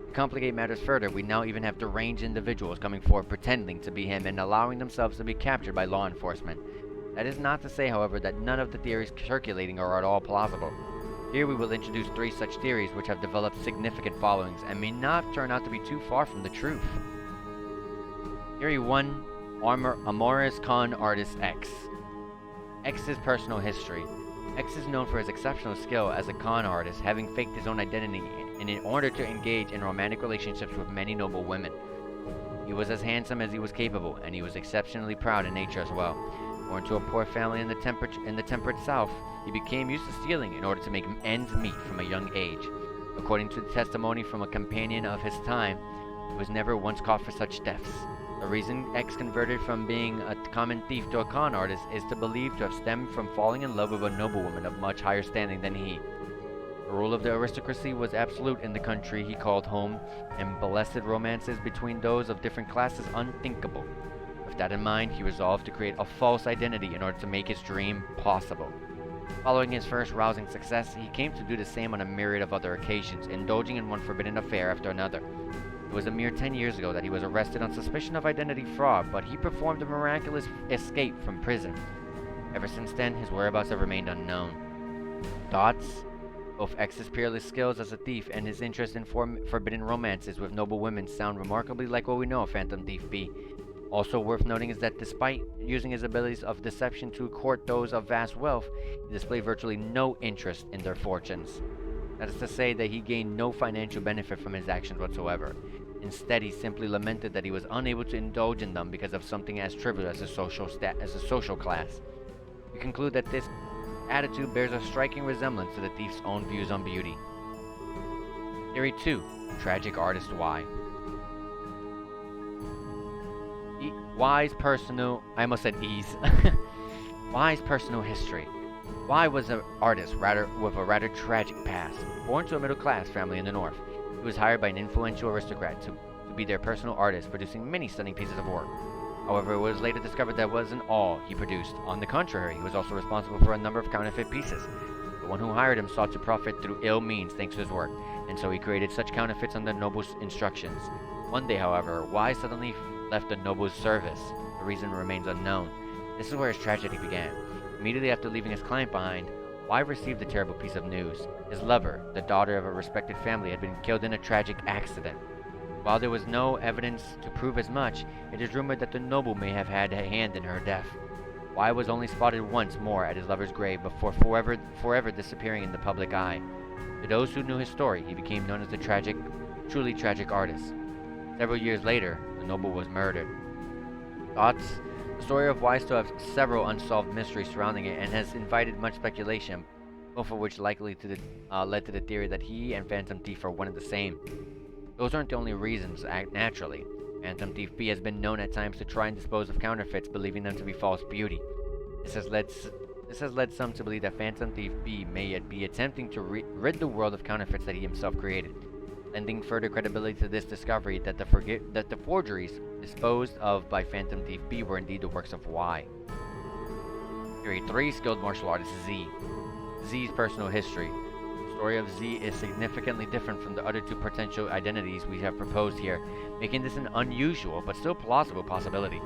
To complicate matters further, we now even have deranged individuals coming forward pretending to be him and allowing themselves to be captured by law enforcement. That is not to say, however, that none of the theories circulating are at all plausible. Here we will introduce 3 such theories which have developed significant followings and may not turn out to be too far from the truth. Theory 1. Amoris Con Artist X. X's personal history. X is known for his exceptional skill as a con artist, having faked his own identity in order to engage in romantic relationships with many noble women. He was as handsome as he was capable, and he was exceptionally proud in nature as well. Born to a poor family in the temperate South, he became used to stealing in order to make ends meet from a young age. According to the testimony from a companion of his time, he was never once caught for such thefts. The reason X converted from being a common thief to a con artist is believed to have stemmed from falling in love with a noblewoman of much higher standing than he. The rule of the aristocracy was absolute in the country he called home, and blessed romances between those of different classes unthinkable. With that in mind, he resolved to create a false identity in order to make his dream possible. Following his first rousing success, he came to do the same on a myriad of other occasions, indulging in one forbidden affair after another. It was a mere 10 years ago that he was arrested on suspicion of identity fraud, but he performed a miraculous escape from prison. Ever since then, his whereabouts have remained unknown. Thoughts? Both X's peerless skills as a thief and his interest in forbidden romances with noble women sound remarkably like what we know of Phantom Thief B. Also worth noting is that despite using his abilities of deception to court those of vast wealth, he displayed virtually no interest in their fortunes. That is to say that he gained no financial benefit from his actions whatsoever. Instead, he simply lamented that he was unable to indulge in them because of something as trivial as a social class. We conclude that this attitude bears a striking resemblance to the thief's own views on beauty. Theory 2. Tragic Artist Y. Y's personal... I almost said E's. Y's personal history. Y was an artist with a rather tragic past. Born to a middle-class family in the north, he was hired by an influential aristocrat to be their personal artist, producing many stunning pieces of work. However, it was later discovered that wasn't all he produced. On the contrary, he was also responsible for a number of counterfeit pieces. The one who hired him sought to profit through ill means thanks to his work, and so he created such counterfeits under the noble's instructions. One day, however, Y suddenly left the noble's service. The reason remains unknown. This is where his tragedy began. Immediately after leaving his client behind, Y received a terrible piece of news. His lover, the daughter of a respected family, had been killed in a tragic accident. While there was no evidence to prove as much, it is rumored that the noble may have had a hand in her death. Y was only spotted once more at his lover's grave before forever disappearing in the public eye. To those who knew his story, he became known as the truly tragic artist. Several years later, the noble was murdered. Thoughts? The story of Y still has several unsolved mysteries surrounding it and has invited much speculation, both of which likely led to the theory that he and Phantom Thief are one and the same. Those aren't the only reasons, naturally. Phantom Thief B has been known at times to try and dispose of counterfeits, believing them to be false beauty. This has led some to believe that Phantom Thief B may yet be attempting to rid the world of counterfeits that he himself created, lending further credibility to this discovery that the forgeries disposed of by Phantom Thief B were indeed the works of Y. Theory 3. Skilled Martial Artist Z. Z's personal history. The story of Z is significantly different from the other two potential identities we have proposed here, making this an unusual but still plausible possibility.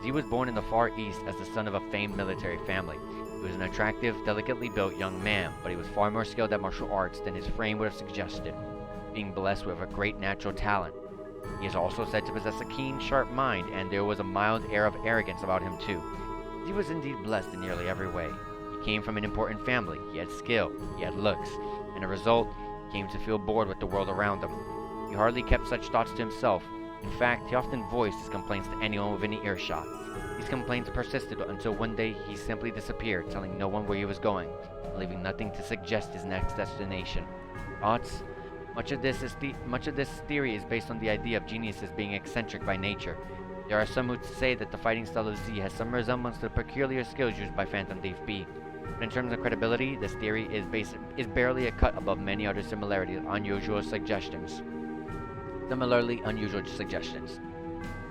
Z was born in the Far East as the son of a famed military family. He was an attractive, delicately built young man, but he was far more skilled at martial arts than his frame would have suggested, being blessed with a great natural talent. He is also said to possess a keen, sharp mind, and there was a mild air of arrogance about him too. Z was indeed blessed in nearly every way. He came from an important family, he had skill, he had looks, and as a result, he came to feel bored with the world around him. He hardly kept such thoughts to himself. In fact, he often voiced his complaints to anyone within earshot. These complaints persisted until one day he simply disappeared, telling no one where he was going, and leaving nothing to suggest his next destination. Thoughts? Much of this theory is based on the idea of geniuses being eccentric by nature. There are some who say that the fighting style of Z has some resemblance to the peculiar skills used by Phantom Thief B. But in terms of credibility, this theory is barely a cut above many other similarly unusual suggestions.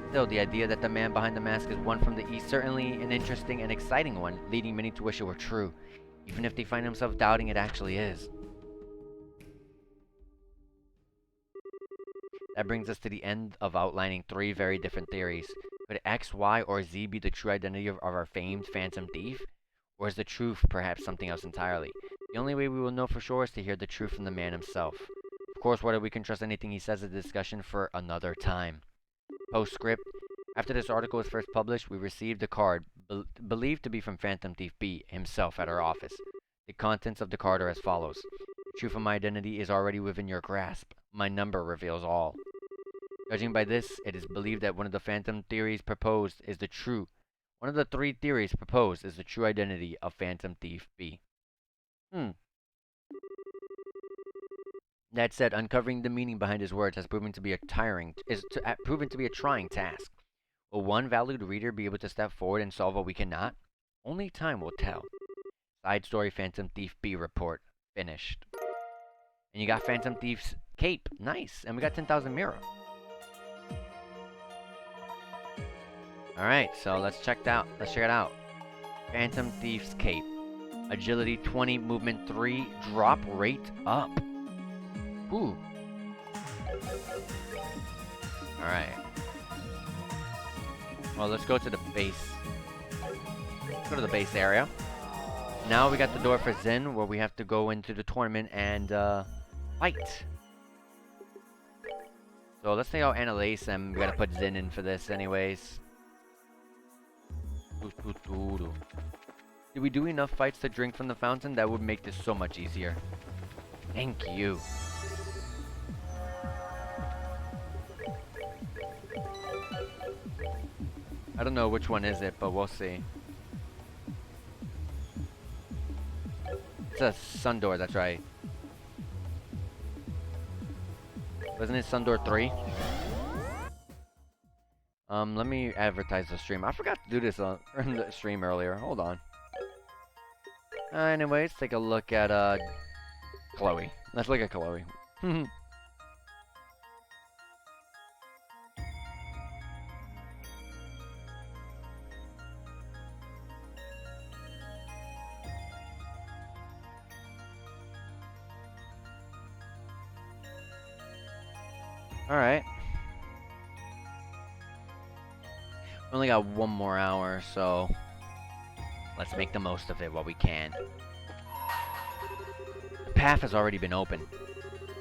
Still, the idea that the man behind the mask is one from the East certainly an interesting and exciting one, leading many to wish it were true, even if they find themselves doubting it actually is. That brings us to the end of outlining three very different theories. Could X, Y, or Z be the true identity of our famed Phantom Thief? Or is the truth perhaps something else entirely? The only way we will know for sure is to hear the truth from the man himself. Of course, whether we can trust anything he says is a discussion for another time. Postscript. After this article was first published, we received a card, believed to be from Phantom Thief B himself at our office. The contents of the card are as follows. The truth of my identity is already within your grasp. My number reveals all. Judging by this, it is believed that one of the Phantom theories proposed is the true. One of the three theories proposed is the true identity of Phantom Thief B. That said, uncovering the meaning behind his words has proven to be a trying task. Will one valued reader be able to step forward and solve what we cannot? Only time will tell. Side story Phantom Thief B report. Finished. And you got Phantom Thief's cape. Nice. And we got 10,000 Mira. Alright, so let's check it out. Phantom Thief's cape. Agility 20, movement 3, drop rate up. Ooh. Alright. Well, let's go to the base. Let's go to the base area. Now we got the door for Zen, where we have to go into the tournament and fight. So let's take out Annalise, and we gotta put Zen in for this anyways. Did we do enough fights to drink from the fountain? That would make this so much easier. Thank you. I don't know which one is it, but we'll see. It's a sun door, that's right. Wasn't it sun door 3? Let me advertise the stream. I forgot to do this on the stream earlier. Hold on. Anyways, take a look at Chloe. Let's look at Chloe. Alright. We only got 1 more hour, so let's make the most of it while we can. The path has already been opened.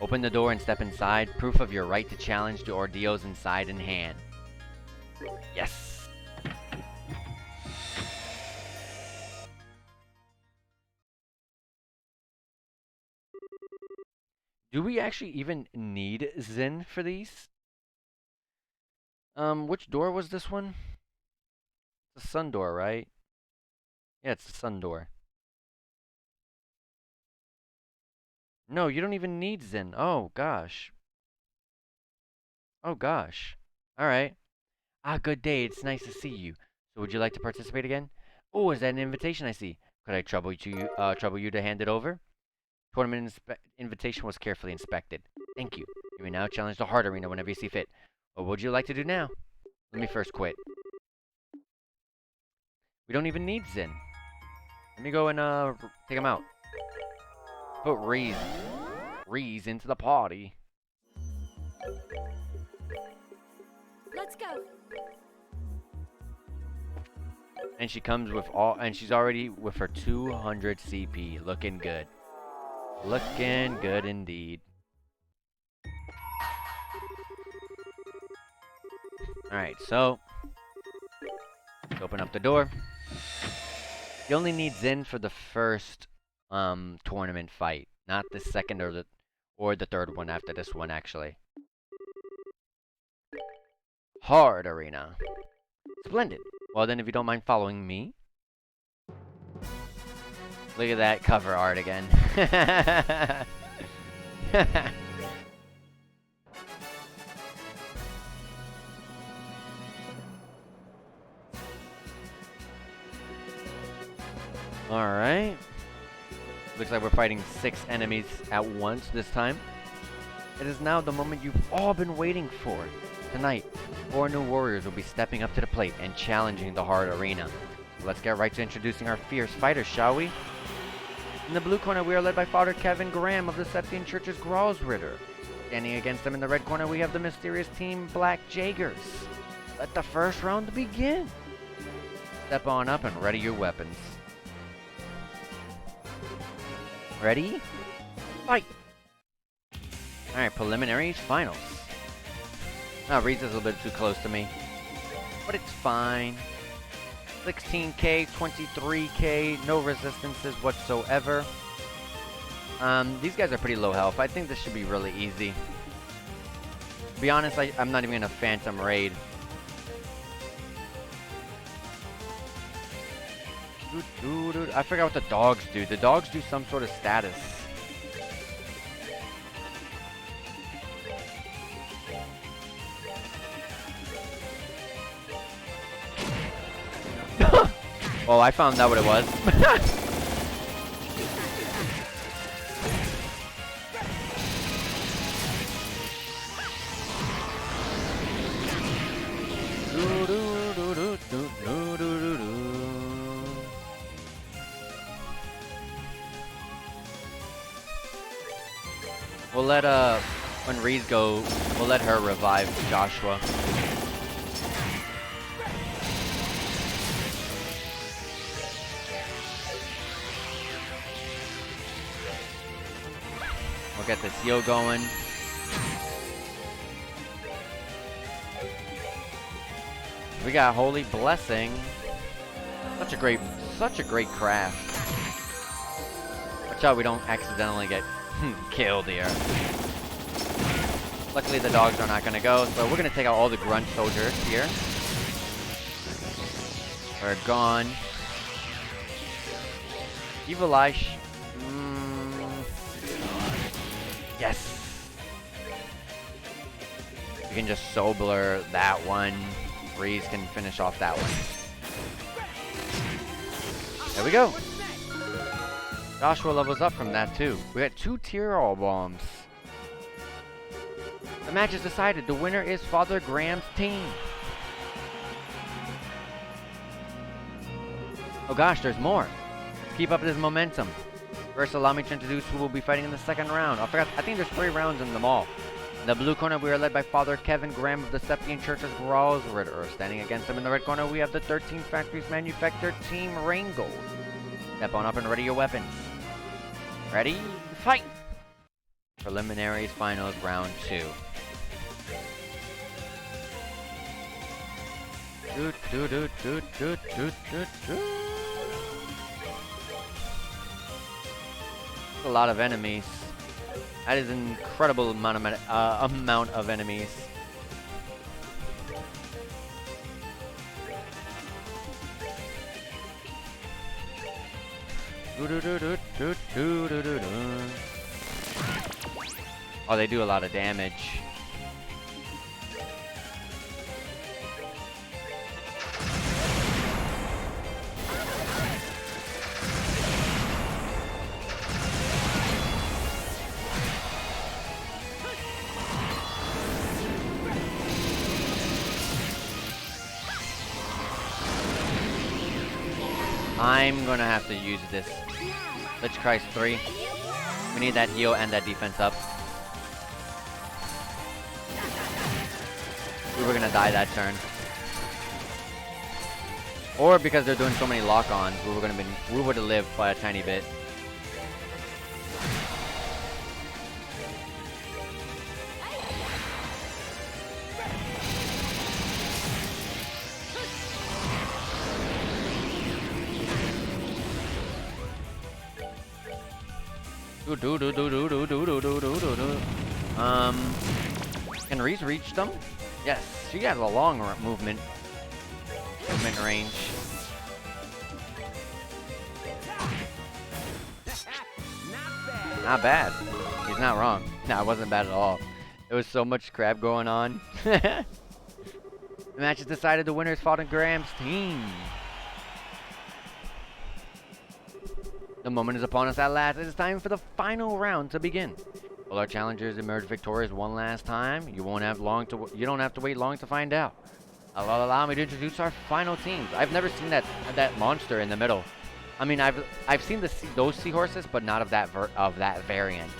Open the door and step inside. Proof of your right to challenge the ordeals inside in hand. Yes! Do we actually even need Zen for these? Which door was this one? It's the sun door, right? Yeah, it's the sun door. No, you don't even need Zen. Oh, gosh. Oh, gosh. Alright. Ah, good day. It's nice to see you. So would you like to participate again? Oh, is that an invitation I see? Could I trouble you to hand it over? Tournament invitation was carefully inspected. Thank you. You may now challenge the Heart Arena whenever you see fit. What would you like to do now? Let me first quit. We don't even need Zen. Let me go and take him out. Put Reese into the party. Let's go. And she comes with she's already with her 200 CP. Looking good. Looking good indeed. Alright, so let's open up the door. You only need Zen for the first tournament fight, not the second or the third one after this one actually. Hard Arena. Splendid. Well then, if you don't mind following me. Look at that cover art again. Alright. Looks like we're fighting 6 enemies at once this time. It is now the moment you've all been waiting for. Tonight, 4 new warriors will be stepping up to the plate and challenging the Hard Arena. Let's get right to introducing our fierce fighters, shall we? In the blue corner, we are led by Father Kevin Graham of the Septian Church's Gralsritter. Standing against them in the red corner, we have the mysterious team Black Jaegers. Let the first round begin. Step on up and ready your weapons. Ready? Fight! Alright, Preliminaries Finals. Now, Reed's a little bit too close to me. But it's fine. 16k, 23k, no resistances whatsoever. These guys are pretty low health. I think this should be really easy. To be honest, I'm not even gonna Phantom Raid. I forgot what the dogs do. The dogs do some sort of status. Well, I found out what it was. We'll let when Reese go, we'll let her revive Joshua. We'll get this heal going. We got Holy Blessing. Such a great craft. Watch out we don't accidentally get killed here. Luckily the dogs are not gonna go, so we're gonna take out all the grunt soldiers here. They're gone. Evil Ish. Yes. We can just soul blur that one. Breeze can finish off that one. There we go. Joshua levels up from that too. We got 2 Tyrol bombs. The match is decided. The winner is Father Graham's team. Oh gosh, there's more. Let's keep up this momentum. First, allow me to introduce who will be fighting in the second round. I think there's 3 rounds in them all. In the blue corner, we are led by Father Kevin Graham of the Septian Church's Gralsritter. Standing against him in the red corner, we have the 13 Factories Manufactured Team Raingold. Step on up and ready your weapons. Ready? Fight! Preliminaries Finals Round 2. A lot of enemies. That is an incredible amount of enemies. Oh, they do a lot of damage. I'm gonna have to use this. Lich Christ 3. We need that heal and that defense up. We were gonna die that turn. Or because they're doing so many lock-ons, we would have lived by a tiny bit. Can Reese reach them? Yes, she has a long movement range. Not bad. He's not wrong. No, it wasn't bad at all. There was so much crap going on. The match is decided. The winner is Father Graham's team. The moment is upon us at last. It is time for the final round to begin. Will our challengers emerge victorious one last time? You don't have to wait long to find out. Allow me to introduce our final teams. I've never seen that monster in the middle. I mean, I've seen those seahorses, but not of that variant.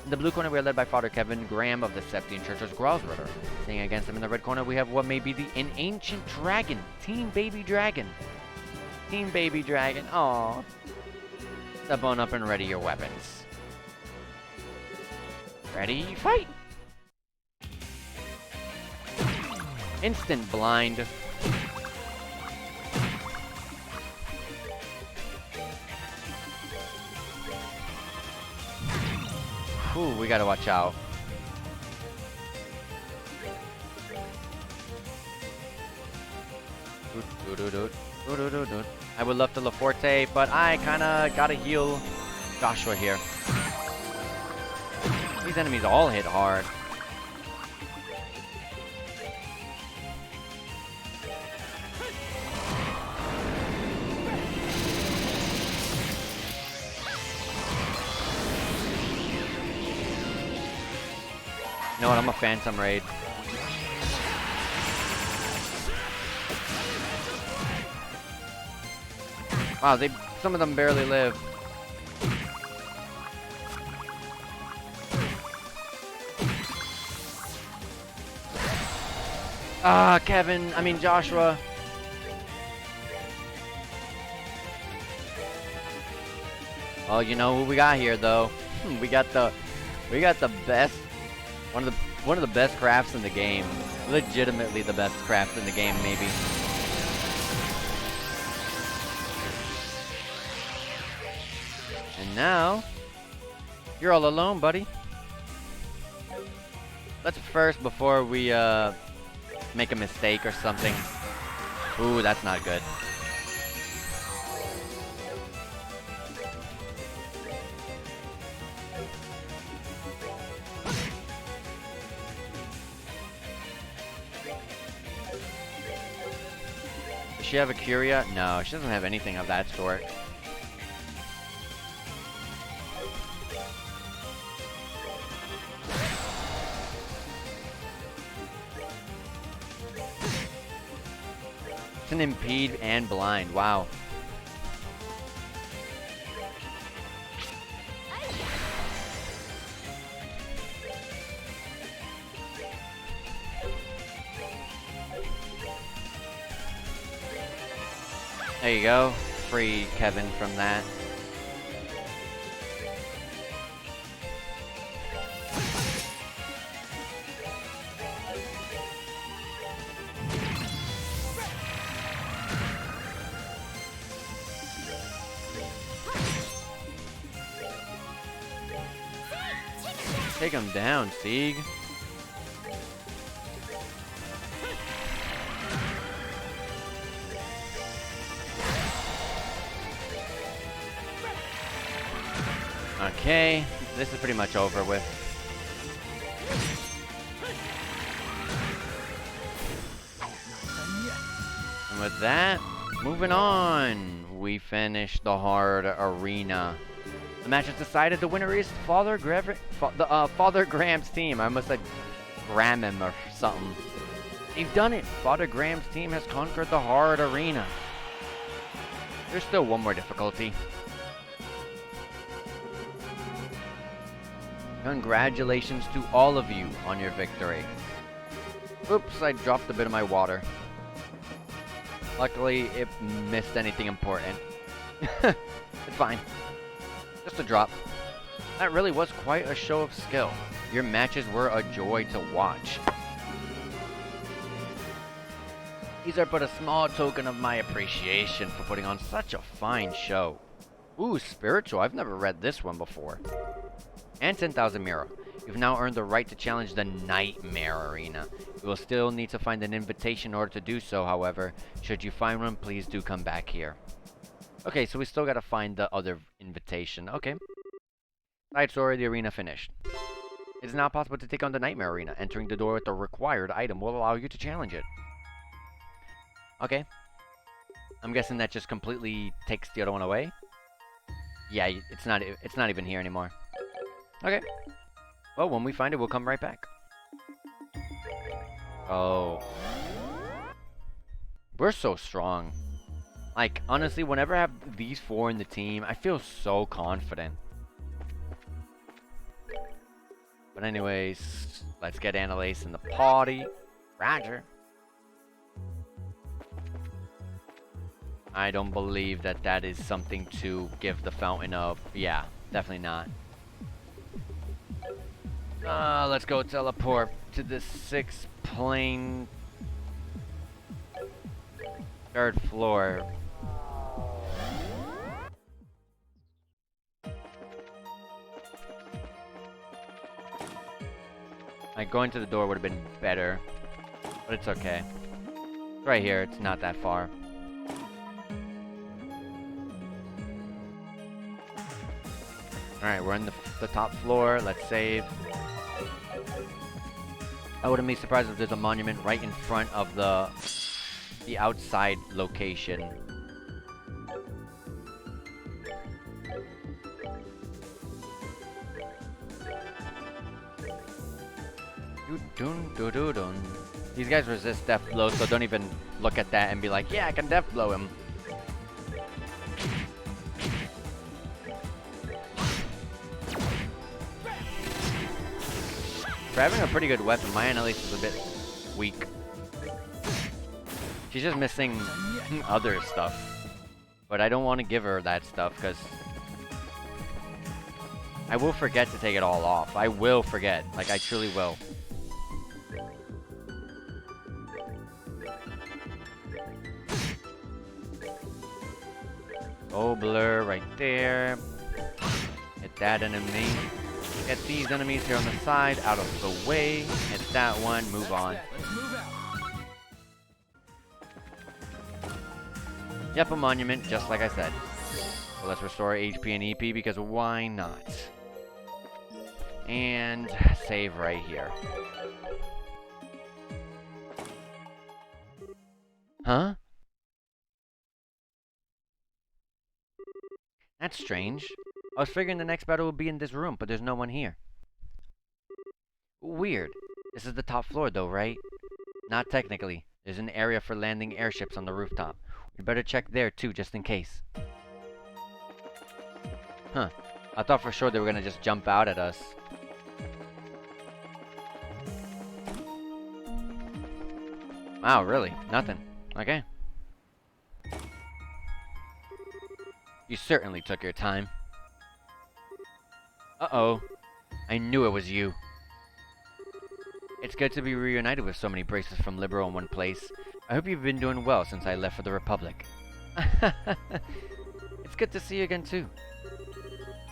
In the blue corner, we are led by Father Kevin Graham of the Septian Church's Gralsritter. Standing against him in the red corner, we have what may be an ancient dragon, Team Baby Dragon. Team Baby Dragon. Aww. Step on up and ready your weapons. Ready, fight! Instant blind. Ooh, we gotta watch out. I would love to Laforte, but I kinda gotta heal Joshua here. These enemies all hit hard. You know what? I'm a Phantom Raid. Wow, some of them barely live. Ah, Joshua. Oh, you know who we got here, though? we got the best, one of the best crafts in the game. Legitimately the best craft in the game, maybe. And now, you're all alone, buddy. Let's first, before we make a mistake or something. Ooh, that's not good. Does she have a Curia? No, she doesn't have anything of that sort. It's an impede and blind. Wow. There you go. Free Kevin from that. Take him down, Sieg. Okay, this is pretty much over with. And with that, moving on. We finished the hard arena. The match is decided. The winner is Father Graham's team. I must have Graham him or something. They've done it. Father Graham's team has conquered the hard arena. There's still one more difficulty. Congratulations to all of you on your victory. Oops, I dropped a bit of my water. Luckily, it missed anything important. It's fine. Just a drop. That really was quite a show of skill. Your matches were a joy to watch. These are but a small token of my appreciation for putting on such a fine show. Ooh, spiritual. I've never read this one before. And 10,000 Mira. You've now earned the right to challenge the Nightmare Arena. You will still need to find an invitation in order to do so, however. Should you find one, please do come back here. Okay, so we still gotta find the other invitation. Okay. Side story, the arena finished. It is now possible to take on the Nightmare Arena. Entering the door with the required item will allow you to challenge it. Okay. I'm guessing that just completely takes the other one away. Yeah, it's not even here anymore. Okay. Well, when we find it, we'll come right back. Oh. We're so strong. Like, honestly, whenever I have these four in the team, I feel so confident. But anyways, let's get Annalise in the party. Roger. I don't believe that that is something to give the fountain of. Yeah, definitely not. Let's go teleport to the 6th plane. 3rd floor. Like, going to the door would have been better. But it's okay. It's right here, it's not that far. Alright, we're on the top floor. Let's save. I wouldn't be surprised if there's a monument right in front of the outside location. These guys resist death blows, so don't even look at that and be like, yeah, I can death blow him. For having a pretty good weapon, my Annalise is a bit weak. She's just missing other stuff. But I don't want to give her that stuff because I will forget to take it all off. I will forget. Like, I truly will. Oh, blur right there. Hit that enemy. Get these enemies here on the side, out of the way. Hit that one, move on. Let's move out. Yep, a monument, just like I said. So let's restore HP and EP because why not? And save right here. Huh? That's strange. I was figuring the next battle would be in this room, but there's no one here. Weird. This is the top floor though, right? Not technically. There's an area for landing airships on the rooftop. We better check there too, just in case. Huh. I thought for sure they were gonna just jump out at us. Wow, really? Nothing. Okay. You certainly took your time. Uh-oh. I knew it was you. It's good to be reunited with so many braces from Liberal in one place. I hope you've been doing well since I left for the Republic. It's good to see you again, too.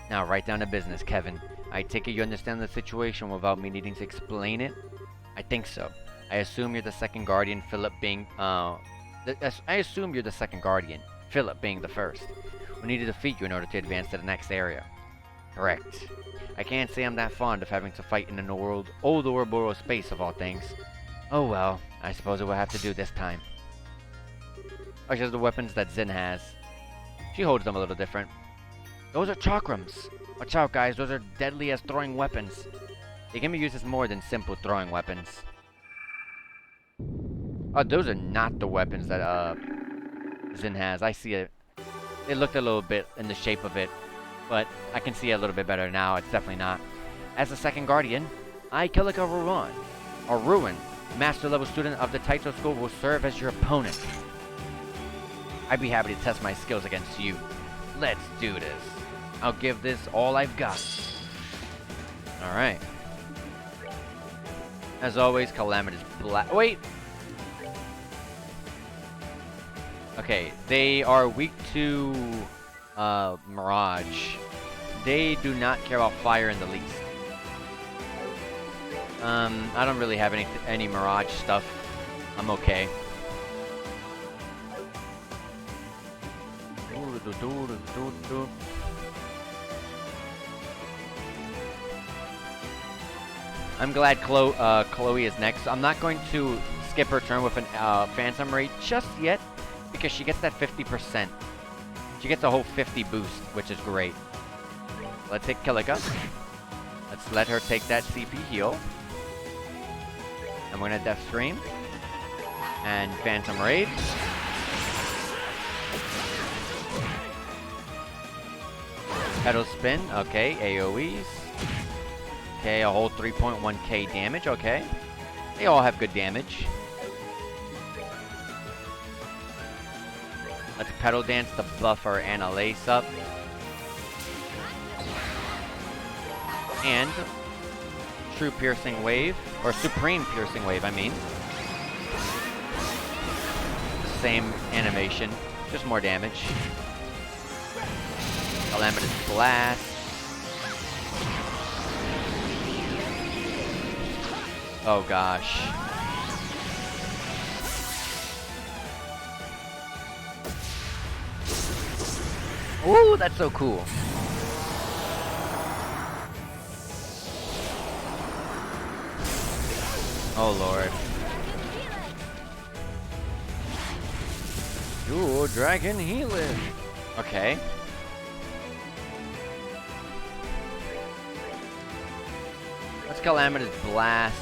Now, right down to business, Kevin. I take it you understand the situation without me needing to explain it? I think so. I assume you're the second Guardian, Philip being, I assume you're the second Guardian, Philip being the first. We need to defeat you in order to advance to the next area. Correct. I can't say I'm that fond of having to fight in an old Ouroboros space of all things. Oh well, I suppose it will have to do this time. Oh, she has the weapons that Zin has. She holds them a little different. Those are chakrams. Watch out, guys. Those are deadly as throwing weapons. They can be used as more than simple throwing weapons. Oh, those are not the weapons that Zin has. I see it. It looked a little bit in the shape of it, but I can see it a little bit better now. It's definitely not. As the second Guardian, I, Kilika Ruin, Master level student of the Taito School, will serve as your opponent. I'd be happy to test my skills against you. Let's do this. I'll give this all I've got. Alright. As always, Calamity's black. Wait! Okay, they are weak to Mirage. They do not care about fire in the least. I don't really have any Mirage stuff. I'm okay. I'm glad Chloe is next. I'm not going to skip her turn with an Phantom Raid just yet, because she gets that 50%. She gets a whole 50 boost, which is great. Let's hit Kilika. Let's let her take that CP heal. And we're gonna Death Scream. And Phantom Raid. Pedal Spin, okay, AoEs. Okay, a whole 3.1k damage, okay. They all have good damage. Let's Pedal Dance to buff our Annalise up. And True Piercing Wave, or Supreme Piercing Wave, I mean. Same animation, just more damage. Calamitous Blast. Oh gosh. Ooh, that's so cool. Oh lord. Ooh, Dragon Healing. Okay. Let's Calamitous Blast.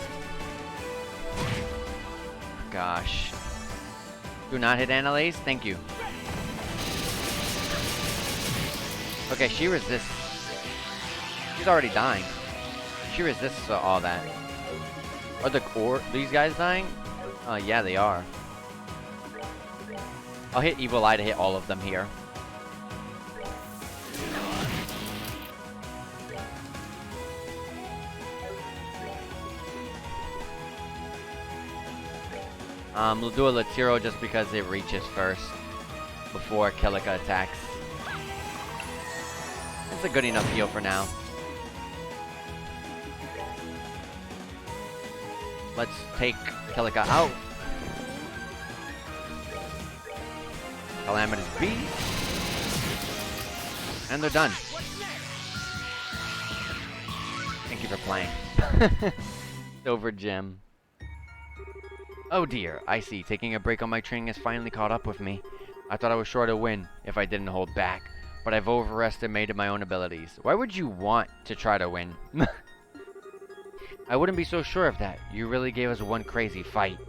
Gosh. Do not hit Annalise. Thank you. Okay, she resists. She's already dying. She resists all that. Are these guys dying? Yeah, they are. I'll hit Evil Eye to hit all of them here. We'll do a Latiro just because it reaches first before Kilika attacks. It's a good enough heal for now. Let's take Kilika out. Calamity's B. And they're done. Thank you for playing. Silver gem. Oh dear, I see. Taking a break on my training has finally caught up with me. I thought I was sure to win if I didn't hold back, but I've overestimated my own abilities. Why would you want to try to win? I wouldn't be so sure of that. You really gave us one crazy fight.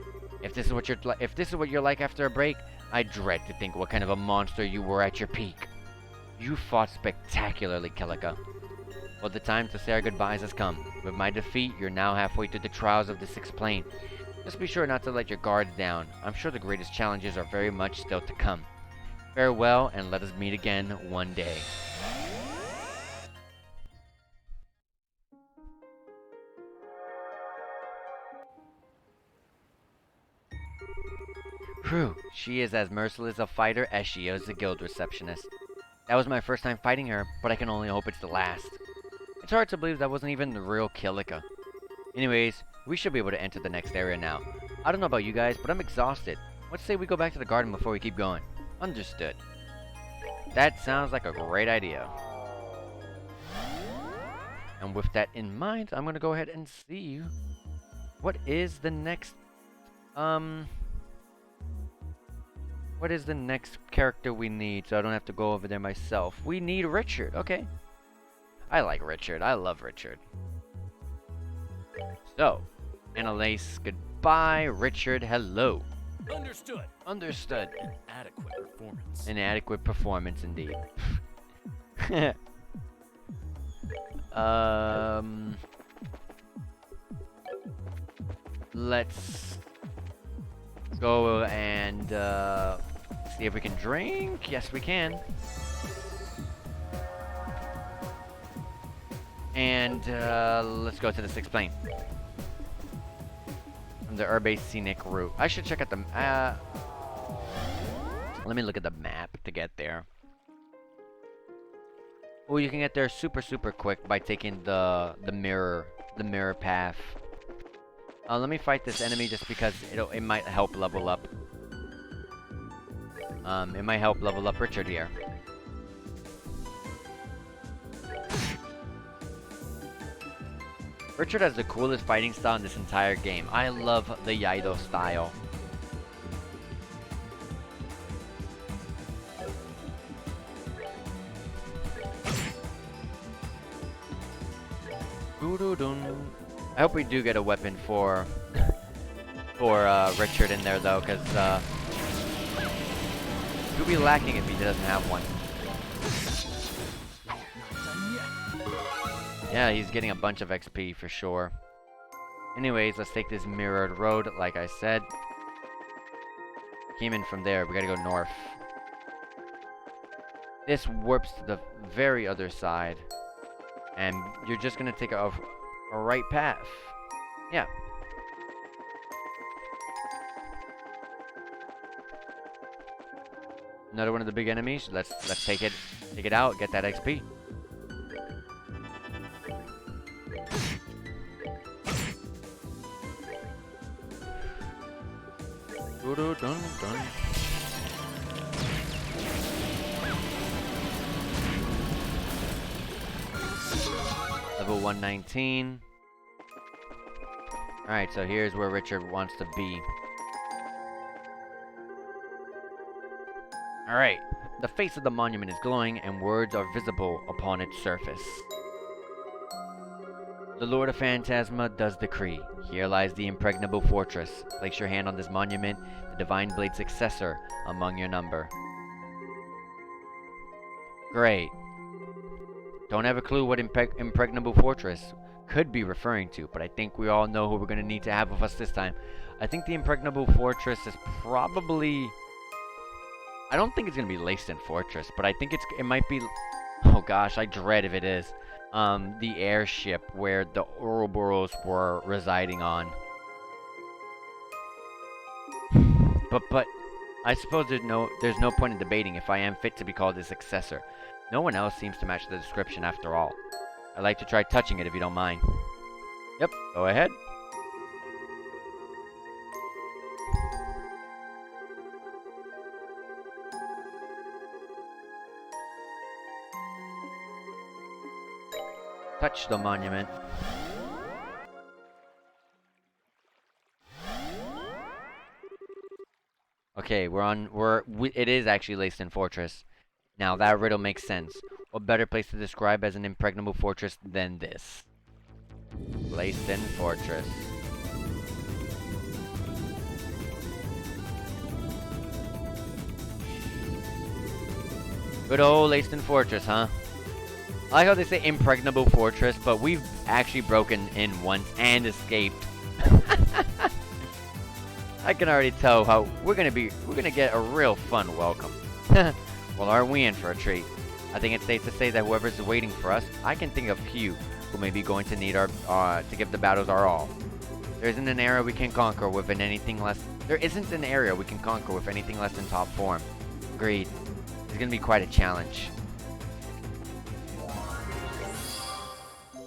If this is what you're like after a break, I dread to think what kind of a monster you were at your peak. You fought spectacularly, Kilika. Well, the time to say our goodbyes has come. With my defeat, you're now halfway through the trials of the sixth plane. Just be sure not to let your guards down. I'm sure the greatest challenges are very much still to come. Farewell, and let us meet again one day. Whew, she is as merciless a fighter as she is a guild receptionist. That was my first time fighting her, but I can only hope it's the last. It's hard to believe that wasn't even the real Kilika. Anyways, we should be able to enter the next area now. I don't know about you guys, but I'm exhausted. Let's say we go back to the garden before we keep going. Understood. That sounds like a great idea. And with that in mind, I'm gonna go ahead and see what is the next what is the next character we need, so I don't have to go over there myself. We need Richard. Okay. I like Richard. I love Richard. So, Annalise, goodbye. Richard, hello. Understood. Understood. Adequate performance. An adequate performance, indeed. Let's go and see if we can drink. Yes, we can. And let's go to the sixth plane. From the Urbe Scenic route. I should check out the... let me look at the map to get there. Oh, you can get there super quick by taking the mirror path. Let me fight this enemy just because it might help level up. It might help level up Richard here. Richard has the coolest fighting style in this entire game. I love the Yaido style. I hope we do get a weapon for Richard in there though, because he'll be lacking if he doesn't have one. Yeah, he's getting a bunch of XP for sure. Anyways, let's take this mirrored road, like I said. Came in from there, we gotta go north. This warps to the very other side. And you're just gonna take a right path. Yeah. Another one of the big enemies. Let's take it out, get that XP. Dun. Level 119. Alright, so here's where Richard wants to be. Alright, the face of the monument is glowing and words are visible upon its surface. The Lord of Phantasma does decree. Here lies the impregnable fortress. Place your hand on this monument, the Divine Blade's successor among your number. Great. Don't have a clue what impregnable fortress could be referring to, but I think we all know who we're going to need to have with us this time. I think the impregnable fortress is probably I don't think it's gonna be Leiston Fortress, but I think it might be. Oh gosh, I dread if it is. The airship where the Ouroboros were residing on. But I suppose there's no point in debating if I am fit to be called his successor. No one else seems to match the description after all. I'd like to try touching it if you don't mind. Yep, go ahead. Touch the monument. Okay, it is actually Leiston Fortress. Now that riddle makes sense. What better place to describe as an impregnable fortress than this? Leiston Fortress. Good old Leiston Fortress, huh? I like how they say impregnable fortress, but we've actually broken in once and escaped. I can already tell how we're gonna get a real fun welcome. Well, aren't we in for a treat? I think it's safe to say that whoever's waiting for us, I can think of few who may be going to need our to give the battles our all. There isn't an area we can conquer with anything less. There isn't an area we can conquer with anything less than top form. Agreed. It's gonna be quite a challenge.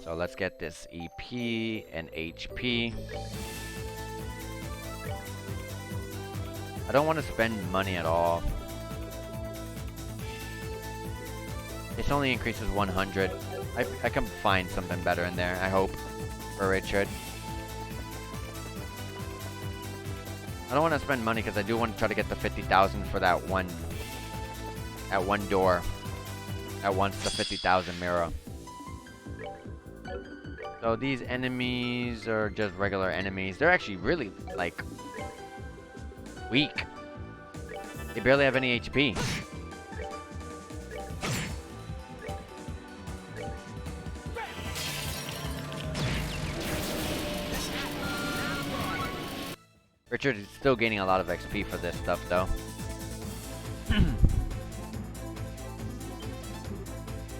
So let's get this EP and HP. I don't want to spend money at all. This only increases 100. I can find something better in there, I hope, for Richard. I don't want to spend money because I do want to try to get the 50,000 for that one door. That wants the 50,000 mirror. So these enemies are just regular enemies. They're actually really, like, weak. They barely have any HP. Richard is still gaining a lot of XP for this stuff, though.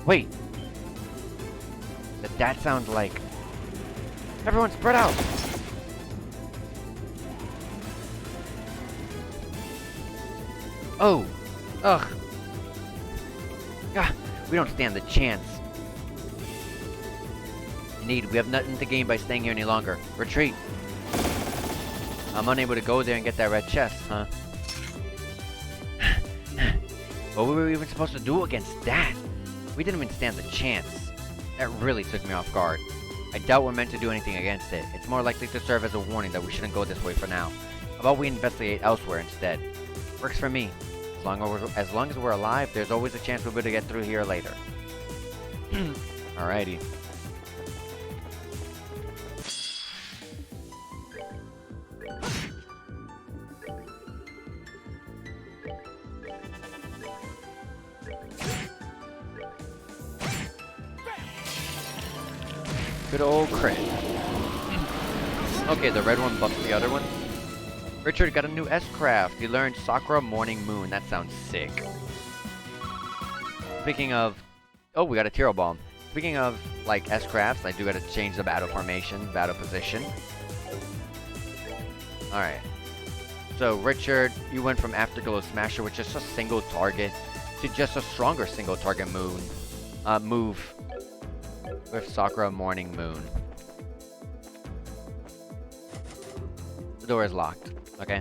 Wait. That sounds like... Everyone spread out! Oh! Ugh! Ah, we don't stand the chance. Indeed, we have nothing to gain by staying here any longer. Retreat! I'm unable to go there and get that red chest, huh? What were we even supposed to do against that? We didn't even stand the chance. That really took me off guard. I doubt we're meant to do anything against it. It's more likely to serve as a warning that we shouldn't go this way for now. How about we investigate elsewhere instead? Works for me. As long as we're alive, there's always a chance we'll be able to get through here later. Alrighty. Good old crit. Okay, the red one buffs the other one. Richard got a new S-Craft. He learned Sakura Morning Moon. That sounds sick. Speaking of... Oh, we got a Tiro Bomb. Speaking of, like, S-Crafts, I do gotta change the battle formation, battle position. Alright. So, Richard, you went from Afterglow Smasher with just a single target to just a stronger single target move with Sakura Morning Moon. The door is locked. Okay.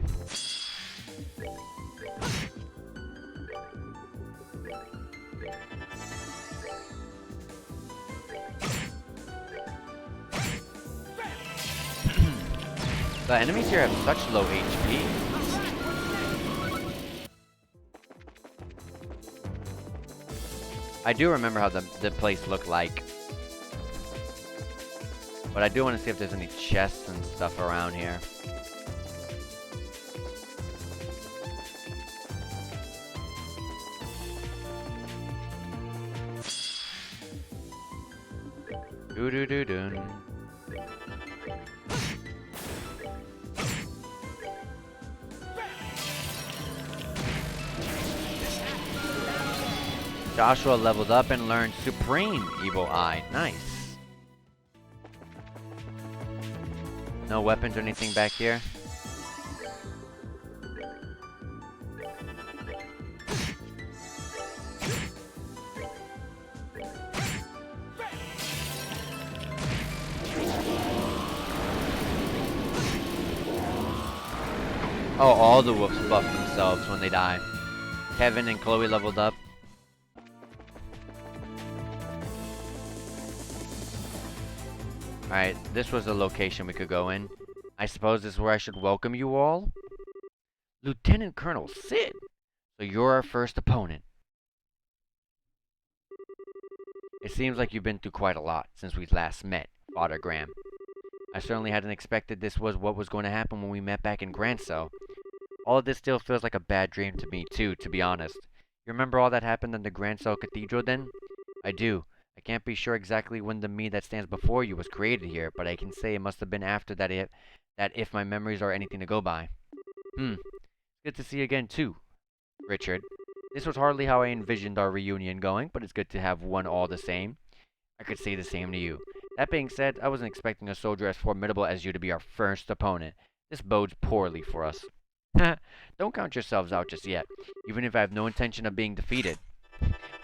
The enemies here have such low HP. I do remember how the place looked like. But I do want to see if there's any chests and stuff around here. Doo-doo-doo-doo. Joshua leveled up and learned Supreme Evil Eye. Nice. No weapons or anything back here? Oh, all the wolves buff themselves when they die. Kevin and Chloe leveled up. Alright, this was a location we could go in. I suppose this is where I should welcome you all? Lieutenant Colonel Sid! So you're our first opponent. It seems like you've been through quite a lot since we last met, Father Graham. I certainly hadn't expected this was what was going to happen when we met back in Granso. All of this still feels like a bad dream to me too, to be honest. You remember all that happened in the Granso Cathedral then? I do. I can't be sure exactly when the me that stands before you was created here, but I can say it must have been after that if my memories are anything to go by. Good to see you again too, Richard. This was hardly how I envisioned our reunion going, but it's good to have one all the same. I could say the same to you. That being said, I wasn't expecting a soldier as formidable as you to be our first opponent. This bodes poorly for us. Don't count yourselves out just yet, even if I have no intention of being defeated.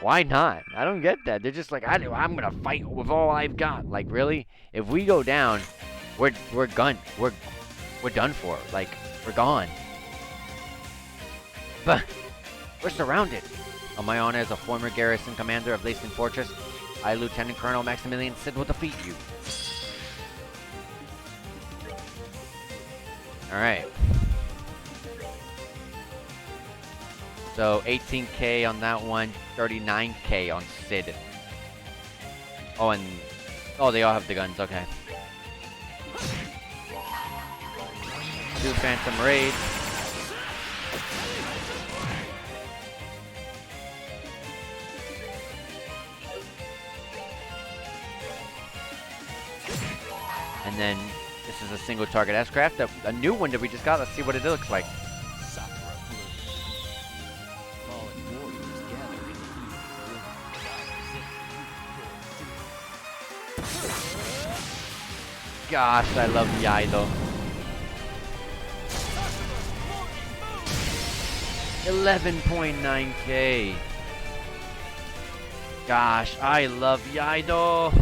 Why not? I don't get that. They're just like, I'm gonna fight with all I've got. Like, really? If we go down, we're done. We're done for. Like, we're gone. But we're surrounded. On my honor as a former garrison commander of Leiston Fortress, I, Lieutenant Colonel Maximilian Sid, will defeat you. Alright. So 18k on that one, 39k on Sid. Oh, and they all have the guns. Okay. 2 Phantom Raids. And then this is a single target S-craft, a new one that we just got. Let's see what it looks like. Gosh, I love Yaido. 11.9k. Gosh, I love Yaido.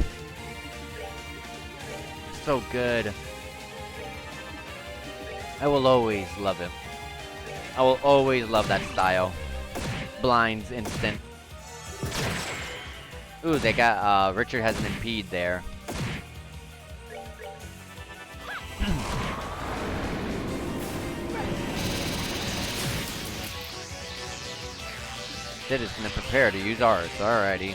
So good. I will always love him. I will always love that style. Blinds instant. Ooh, they got Richard has an impede there. Sid is gonna prepare to use ours. Alrighty.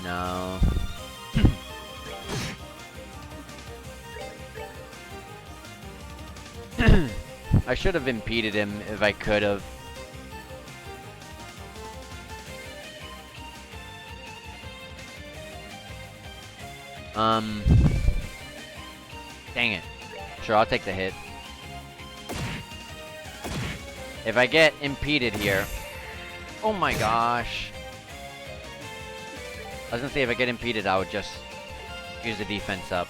No. I should have impeded him if I could have. Dang it. Sure, I'll take the hit. If I get impeded here. Oh my gosh. I was gonna say if I get impeded, I would just use the defense up.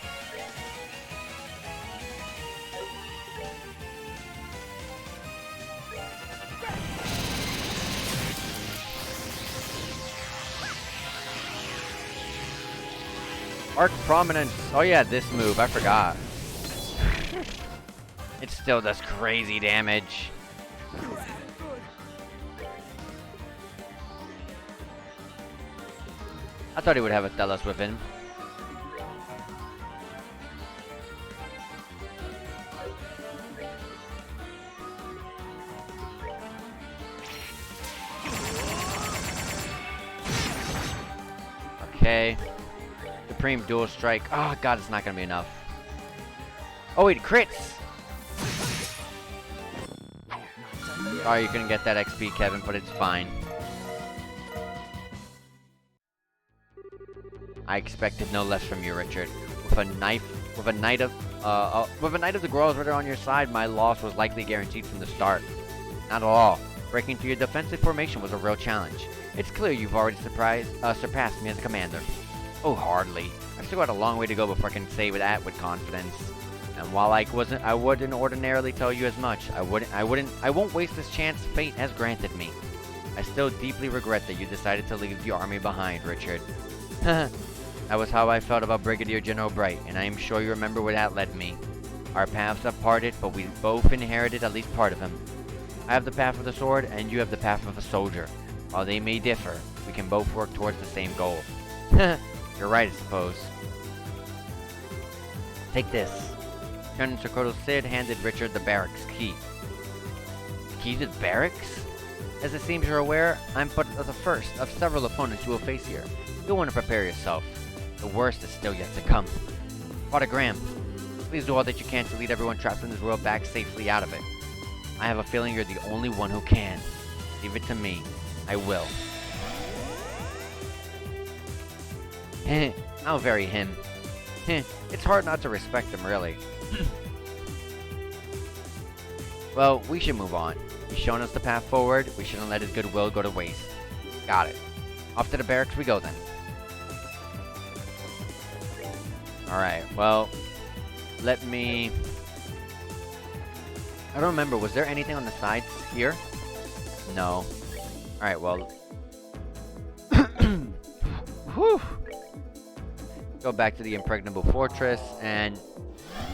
Arc Prominence. Oh yeah, this move. I forgot. It still does crazy damage. I thought he would have a Thelos with him. Okay. Supreme Dual Strike. Oh god, it's not gonna be enough. Oh wait, crits! Sorry you couldn't get that XP, Kevin, but it's fine. I expected no less from you, Richard. With a knight of the Growers Ritter on your side, my loss was likely guaranteed from the start. Not at all. Breaking through your defensive formation was a real challenge. It's clear you've already surpassed me as a commander. Oh, hardly. I still got a long way to go before I can say that with confidence. And while I wouldn't ordinarily tell you as much, I won't waste this chance fate has granted me. I still deeply regret that you decided to leave the army behind, Richard. That was how I felt about Brigadier General Bright, and I am sure you remember where that led me. Our paths have parted, but we both inherited at least part of him. I have the path of the sword, and you have the path of a soldier. While they may differ, we can both work towards the same goal. You're right, I suppose. Take this. Colonel Sokoto Sid handed Richard the barracks key. Key to the barracks? As it seems you're aware, I'm but the first of several opponents you will face here. You'll want to prepare yourself. The worst is still yet to come. Father Graham, please do all that you can to lead everyone trapped in this world back safely out of it. I have a feeling you're the only one who can. Leave it to me. I will. How very him. It's hard not to respect him, really. Well, we should move on. He's shown us the path forward. We shouldn't let his goodwill go to waste. Got it. Off to the barracks we go then. Alright, well, let me... I don't remember, was there anything on the sides here? No. Alright, well... Whew. Go back to the Impregnable Fortress and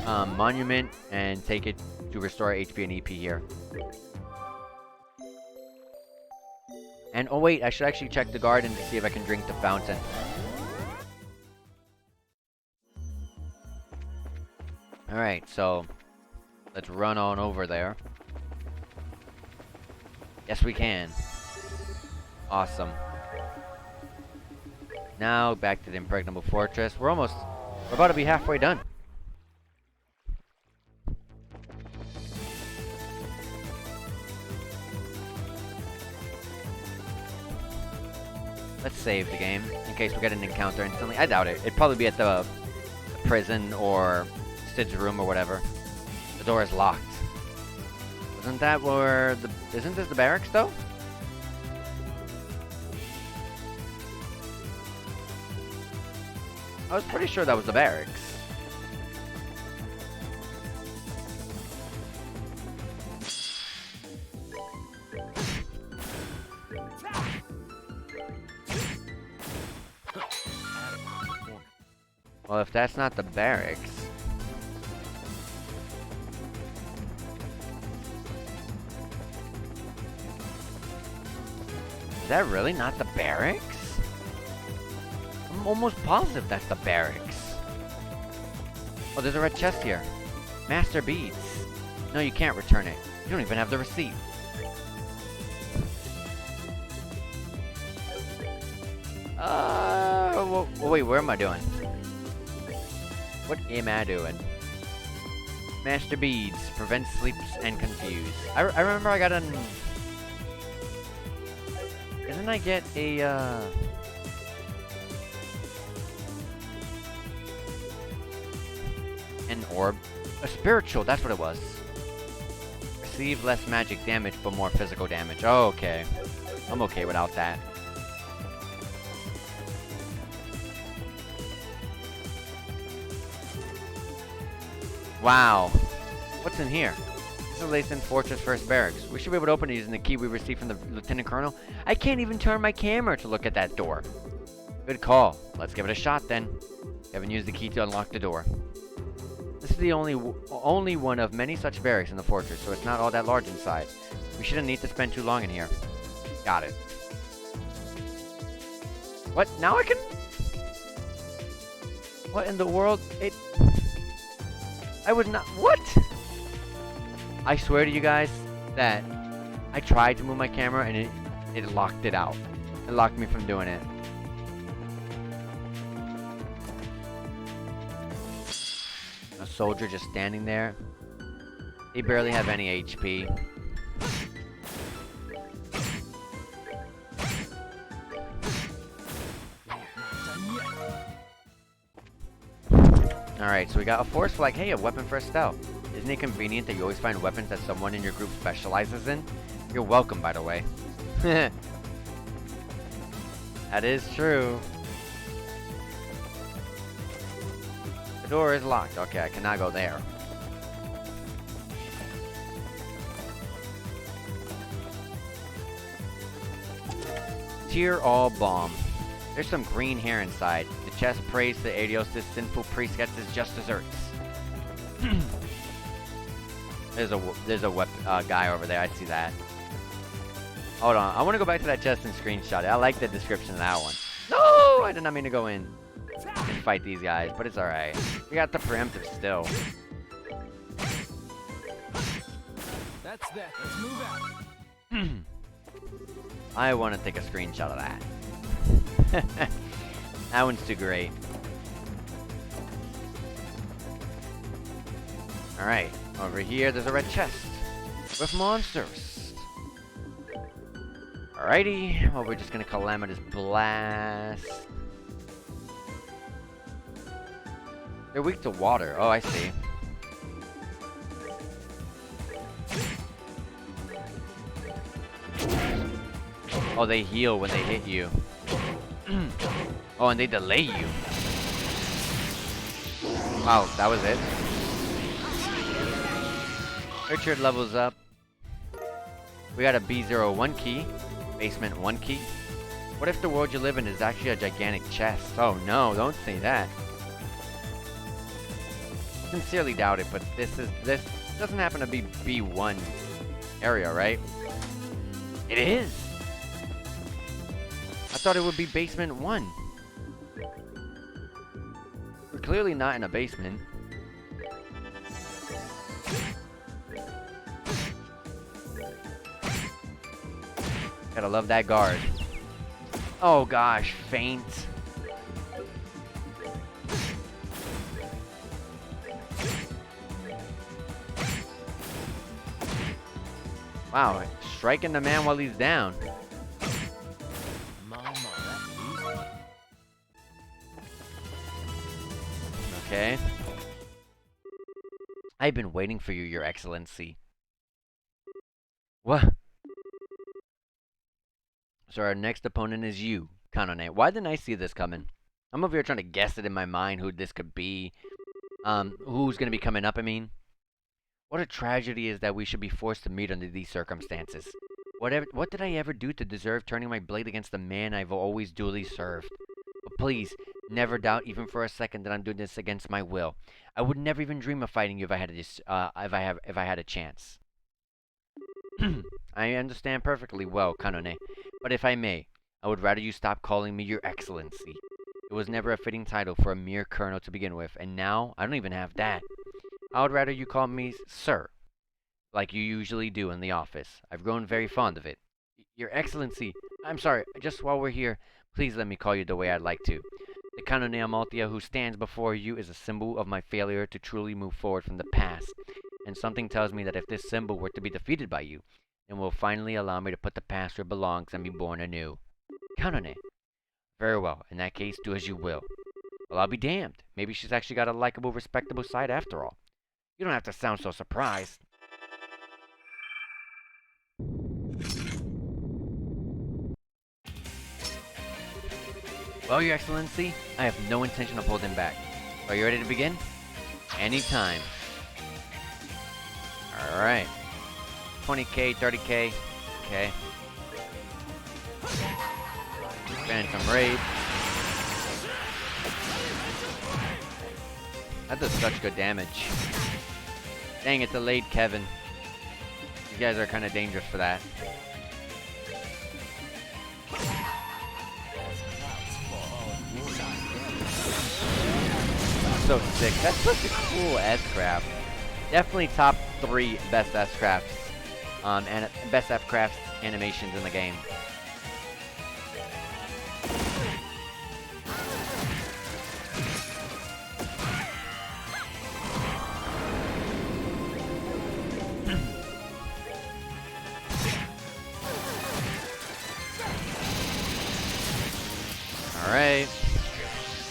Monument and take it to restore HP and EP here. And oh wait, I should actually check the garden to see if I can drink the fountain. Alright, so let's run on over there. Yes, we can. Awesome. Now, back to the Impregnable Fortress. We're about to be halfway done. Let's save the game, in case we get an encounter instantly. I doubt it. It'd probably be at the prison or Sid's room or whatever. The door is locked. Isn't that where the... Isn't this the barracks, though? I was pretty sure that was the barracks. Well, if that's not the barracks... Is that really not the barracks? I'm almost positive that's the barracks. Oh, there's a red chest here. Master beads. No, you can't return it. You don't even have the receipt. Wait, where am I doing? What am I doing? Master beads. Prevent sleeps and confuse. I remember I got an... Didn't I get a, an orb? A spiritual, that's what it was. Receive less magic damage, but more physical damage. Oh, okay. I'm okay without that. Wow. What's in here? This is Leiston Fortress First Barracks. We should be able to open it using the key we received from the Lieutenant Colonel. I can't even turn my camera to look at that door. Good call. Let's give it a shot then. We haven't used the key to unlock the door. This is the only one of many such barracks in the fortress, so it's not all that large inside. We shouldn't need to spend too long in here. Got it. What? Now I can... What in the world? I would not... What? I swear to you guys that I tried to move my camera and it locked it out. It locked me from doing it. A soldier just standing there. They barely have any HP. Alright, so we got a force flag. Hey, a weapon for Estelle. Isn't it convenient that you always find weapons that someone in your group specializes in? You're welcome, by the way. That is true. The door is locked. Okay, I cannot go there. Tear all bomb. There's some green hair inside. The chest prays to Adios, this sinful priest gets his just desserts. There's a guy over there. I see that. Hold on. I want to go back to that chest and screenshot it. I like the description of that one. No! I did not mean to go in and fight these guys, but it's alright. We got the preemptive still. That's that. Let's move out. I want to take a screenshot of that. That one's too great. Alright, over here there's a red chest with monsters. Alrighty, well, we're just gonna Calamitous Blast. They're weak to water. Oh, I see. Oh, they heal when they hit you. Oh, and they delay you. Wow, that was it. Richard levels up. We got a B01 key. Basement 1 key. What if the world you live in is actually a gigantic chest? Oh no, don't say that. Sincerely doubt it, but this doesn't happen to be B1 area, right? It is. I thought it would be basement 1. We're clearly not in a basement. Gotta love that guard. Oh gosh, faint. Wow, striking the man while he's down. Okay. I've been waiting for you, Your Excellency. What? So our next opponent is you, Kanone. Why didn't I see this coming? I'm over here trying to guess it in my mind who this could be. Who's gonna be coming up, I mean. What a tragedy is that we should be forced to meet under these circumstances. What did I ever do to deserve turning my blade against the man I've always duly served? But please, never doubt even for a second that I'm doing this against my will. I would never even dream of fighting you if I had a chance. I understand perfectly well, Kanone, but if I may, I would rather you stop calling me Your Excellency. It was never a fitting title for a mere colonel to begin with, and now I don't even have that. I would rather you call me Sir, like you usually do in the office. I've grown very fond of it. Your Excellency, I'm sorry, just while we're here, please let me call you the way I'd like to. The Kanone Amalthea who stands before you is a symbol of my failure to truly move forward from the past, and something tells me that if this symbol were to be defeated by you, it will finally allow me to put the past where it belongs and be born anew. Kanone. Very well, in that case, do as you will. Well, I'll be damned. Maybe she's actually got a likable, respectable side after all. You don't have to sound so surprised. Well, Your Excellency, I have no intention of holding back. Are you ready to begin? Anytime. Alright. 20k, 30k. Okay. Phantom Raid. That does such good damage. Dang, it delayed Kevin. These guys are kind of dangerous for that. So sick. That's such a cool S-Craft. Definitely top 3 best S-Crafts. And best S-Crafts animations in the game. Alright.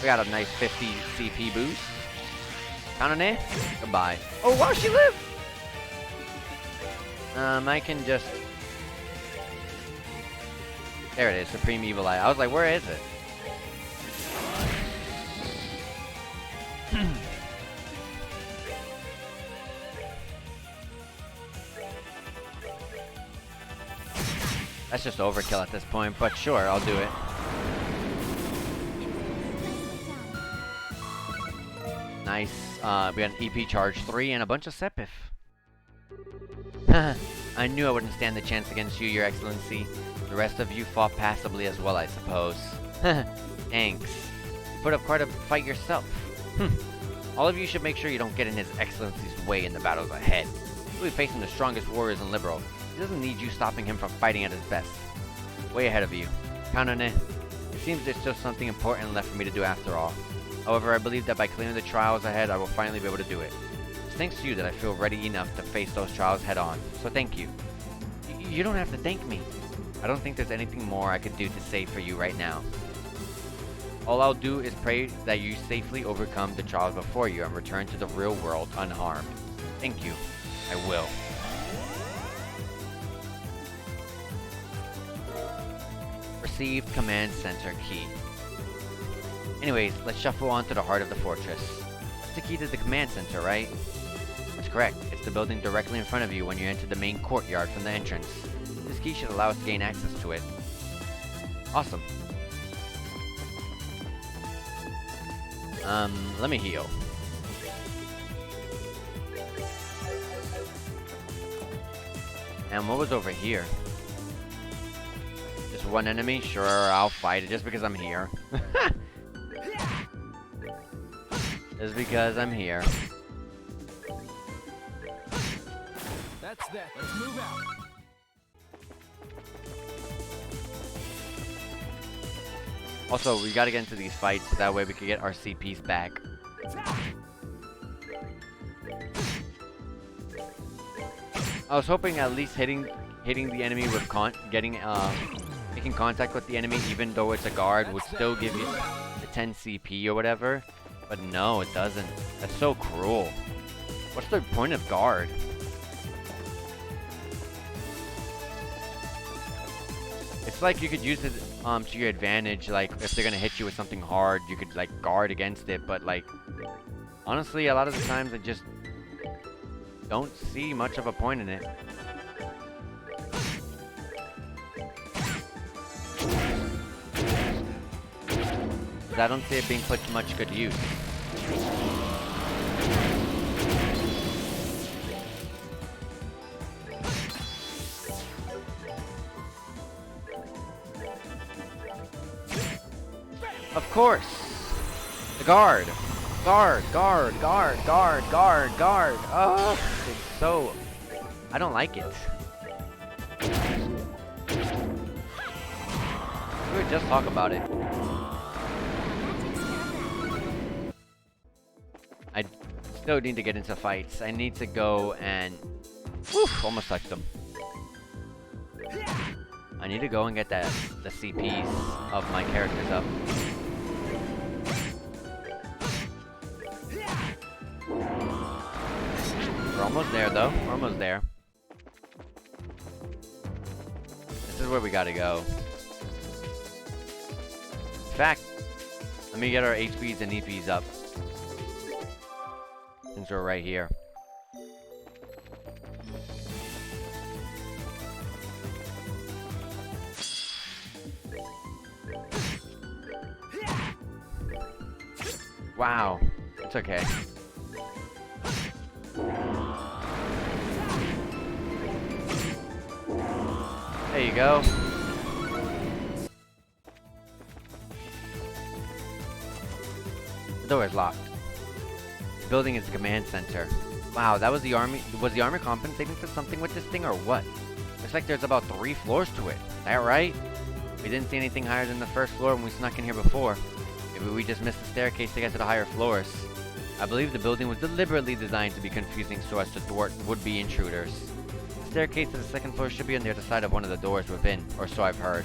We got a nice 50 CP boost. Count on it. Goodbye. Oh, wow, she lived! I can just... There it is, Supreme Evil Eye. I was like, where is it? That's just overkill at this point, but sure, I'll do it. Nice. We got an EP charge 3 and a bunch of Sepif. I knew I wouldn't stand the chance against you, Your Excellency. The rest of you fought passably as well, I suppose. Thanks. You put up quite a fight yourself. All of you should make sure you don't get in His Excellency's way in the battles ahead. You'll be facing the strongest warriors in Liberal. He doesn't need you stopping him from fighting at his best. Way ahead of you. Count on it. It seems there's still something important left for me to do after all. However, I believe that by clearing the trials ahead, I will finally be able to do it. It's thanks to you that I feel ready enough to face those trials head on. So thank you. You don't have to thank me. I don't think there's anything more I could do to say for you right now. All I'll do is pray that you safely overcome the trials before you and return to the real world unharmed. Thank you. I will. Received Command Center Key. Anyways, let's shuffle on to the heart of the fortress. It's the key to the command center, right? That's correct. It's the building directly in front of you when you enter the main courtyard from the entrance. This key should allow us to gain access to it. Awesome. Let me heal. And what was over here? Just one enemy? Sure, I'll fight it just because I'm here. Just because I'm here. That's that. Let's move out. Also, we gotta get into these fights so that way we can get our CPs back. I was hoping at least hitting the enemy with making contact with the enemy, even though it's a guard, would still give you the 10 CP or whatever. But no, it doesn't. That's so cruel. What's the point of guard? It's like you could use it to your advantage, like if they're gonna hit you with something hard, you could like guard against it, but like honestly a lot of the times I just don't see much of a point in it. I don't see it being put to much good use. Of course! The guard! Guard! Guard! Guard! Guard! Guard! Guard! Oh! It's so... I don't like it. We would just talk about it. I still need to get into fights. I need to go and... Whew, almost touched them. I need to go and get the CPs of my characters up. We're almost there though. We're almost there. This is where we gotta go. In fact, let me get our HPs and EPs up. Since we're right here. Wow. It's okay. There you go. The door is locked. The building is the command center. Wow, that was the army. Was the army compensating for something with this thing or what? Looks like there's about 3 floors to it. Is that right? We didn't see anything higher than the first floor when we snuck in here before. Maybe we just missed the staircase to get to the higher floors. I believe the building was deliberately designed to be confusing so as to thwart would-be intruders. The staircase to the second floor should be on the other side of one of the doors within, or so I've heard.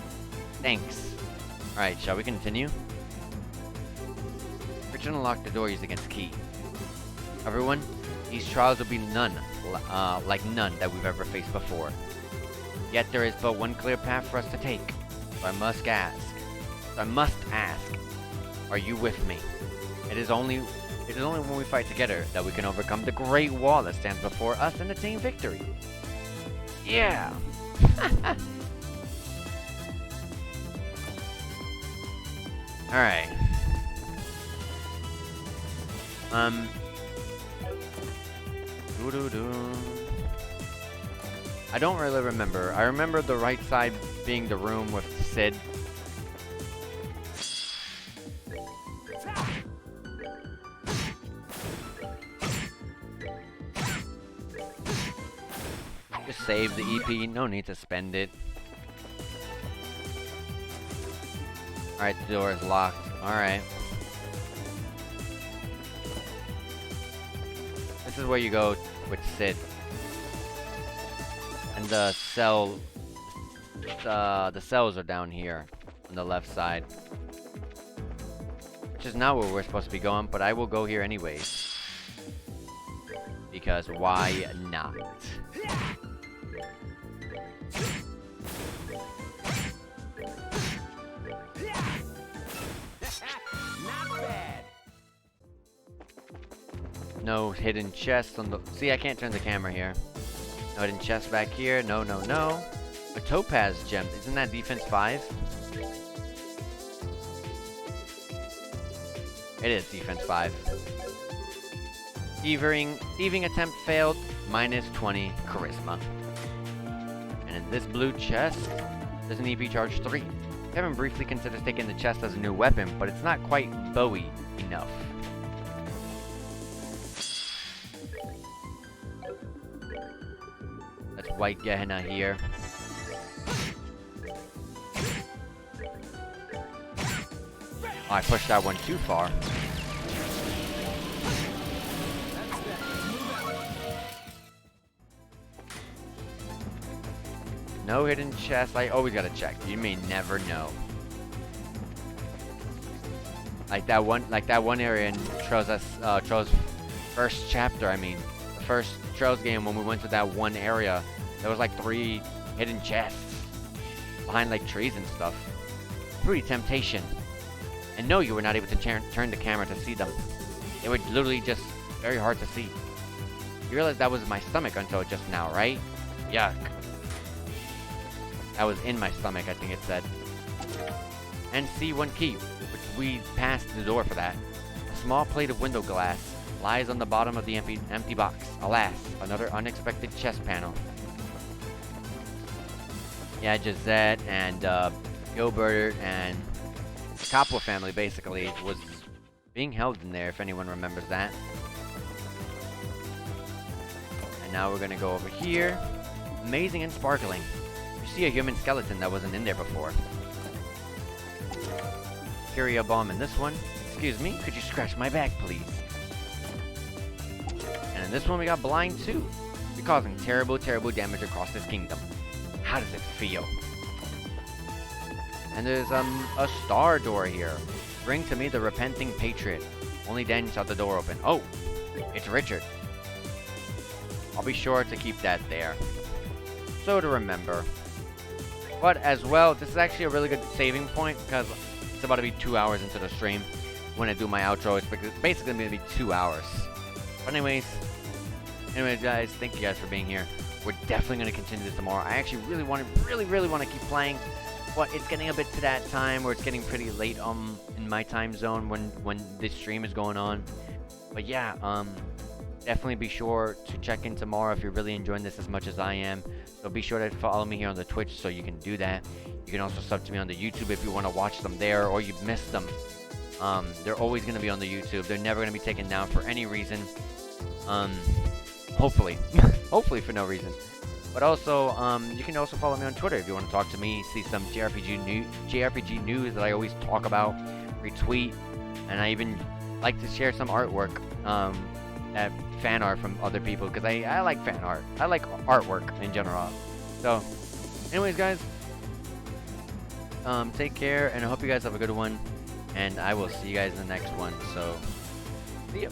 Thanks. Alright, shall we continue? Reach and unlock the door using its key. Everyone, these trials will be none like none that we've ever faced before. Yet there is but one clear path for us to take. So I must ask, are you with me? It is only when we fight together that we can overcome the great wall that stands before us and attain victory. Yeah! Alright. I don't really remember. I remember the right side being the room with Sid. Just save the EP, no need to spend it. Alright, the door is locked. Alright. This is where you go with Sid. And the cells are down here on the left side. Which is not where we're supposed to be going, but I will go here anyways. Because why not? No hidden chests on the... See, I can't turn the camera here. No hidden chest back here. No, no, no. A topaz gem. Isn't that defense 5? It is defense 5. Thieving attempt failed. Minus 20 charisma. And in this blue chest, there's an EP charge 3. Kevin briefly considers taking the chest as a new weapon, but it's not quite Bowie enough. That's white Gehenna here. Oh, I pushed that one too far. No hidden chest. I always gotta check. You may never know. Like that one area in Troll's first chapter. I mean, the first Troll's game when we went to that one area, there was like 3 hidden chests behind like trees and stuff. Pretty temptation. And no, you were not able to turn the camera to see them. They were literally just very hard to see. You realize that was my stomach until just now, right? Yuck. That was in my stomach, I think it said. And C1 key, which we passed the door for that. A small plate of window glass lies on the bottom of the empty box. Alas, another unexpected chest panel. Yeah, Gisette and Gilbert and the Coppola family basically was being held in there, if anyone remembers that. And now we're gonna go over here. Amazing and sparkling. You see a human skeleton that wasn't in there before. Curia bomb in this one. Excuse me, could you scratch my back, please? And in this one we got blind too. You're causing terrible, terrible damage across this kingdom. How does it feel? And there's a star door here. Bring to me the repenting patriot. Only then shall the door open. Oh, it's Richard. I'll be sure to keep that there. So to remember. But as well, this is actually a really good saving point because it's about to be 2 hours into the stream. When I do my outro, it's basically going to be 2 hours. But anyways guys, thank you guys for being here. We're definitely going to continue this tomorrow. I actually really want to keep playing. But it's getting a bit to that time where it's getting pretty late in my time zone when this stream is going on. But yeah, definitely be sure to check in tomorrow if you're really enjoying this as much as I am. So be sure to follow me here on the Twitch so you can do that. You can also sub to me on the YouTube if you want to watch them there or you've missed them. They're always going to be on the YouTube. They're never going to be taken down for any reason. Hopefully. Hopefully for no reason. But also, you can also follow me on Twitter if you want to talk to me, see some JRPG news that I always talk about, retweet, and I even like to share some artwork, fan art from other people, because I like fan art. I like artwork in general. So, anyways, guys, take care, and I hope you guys have a good one, and I will see you guys in the next one. So, see ya.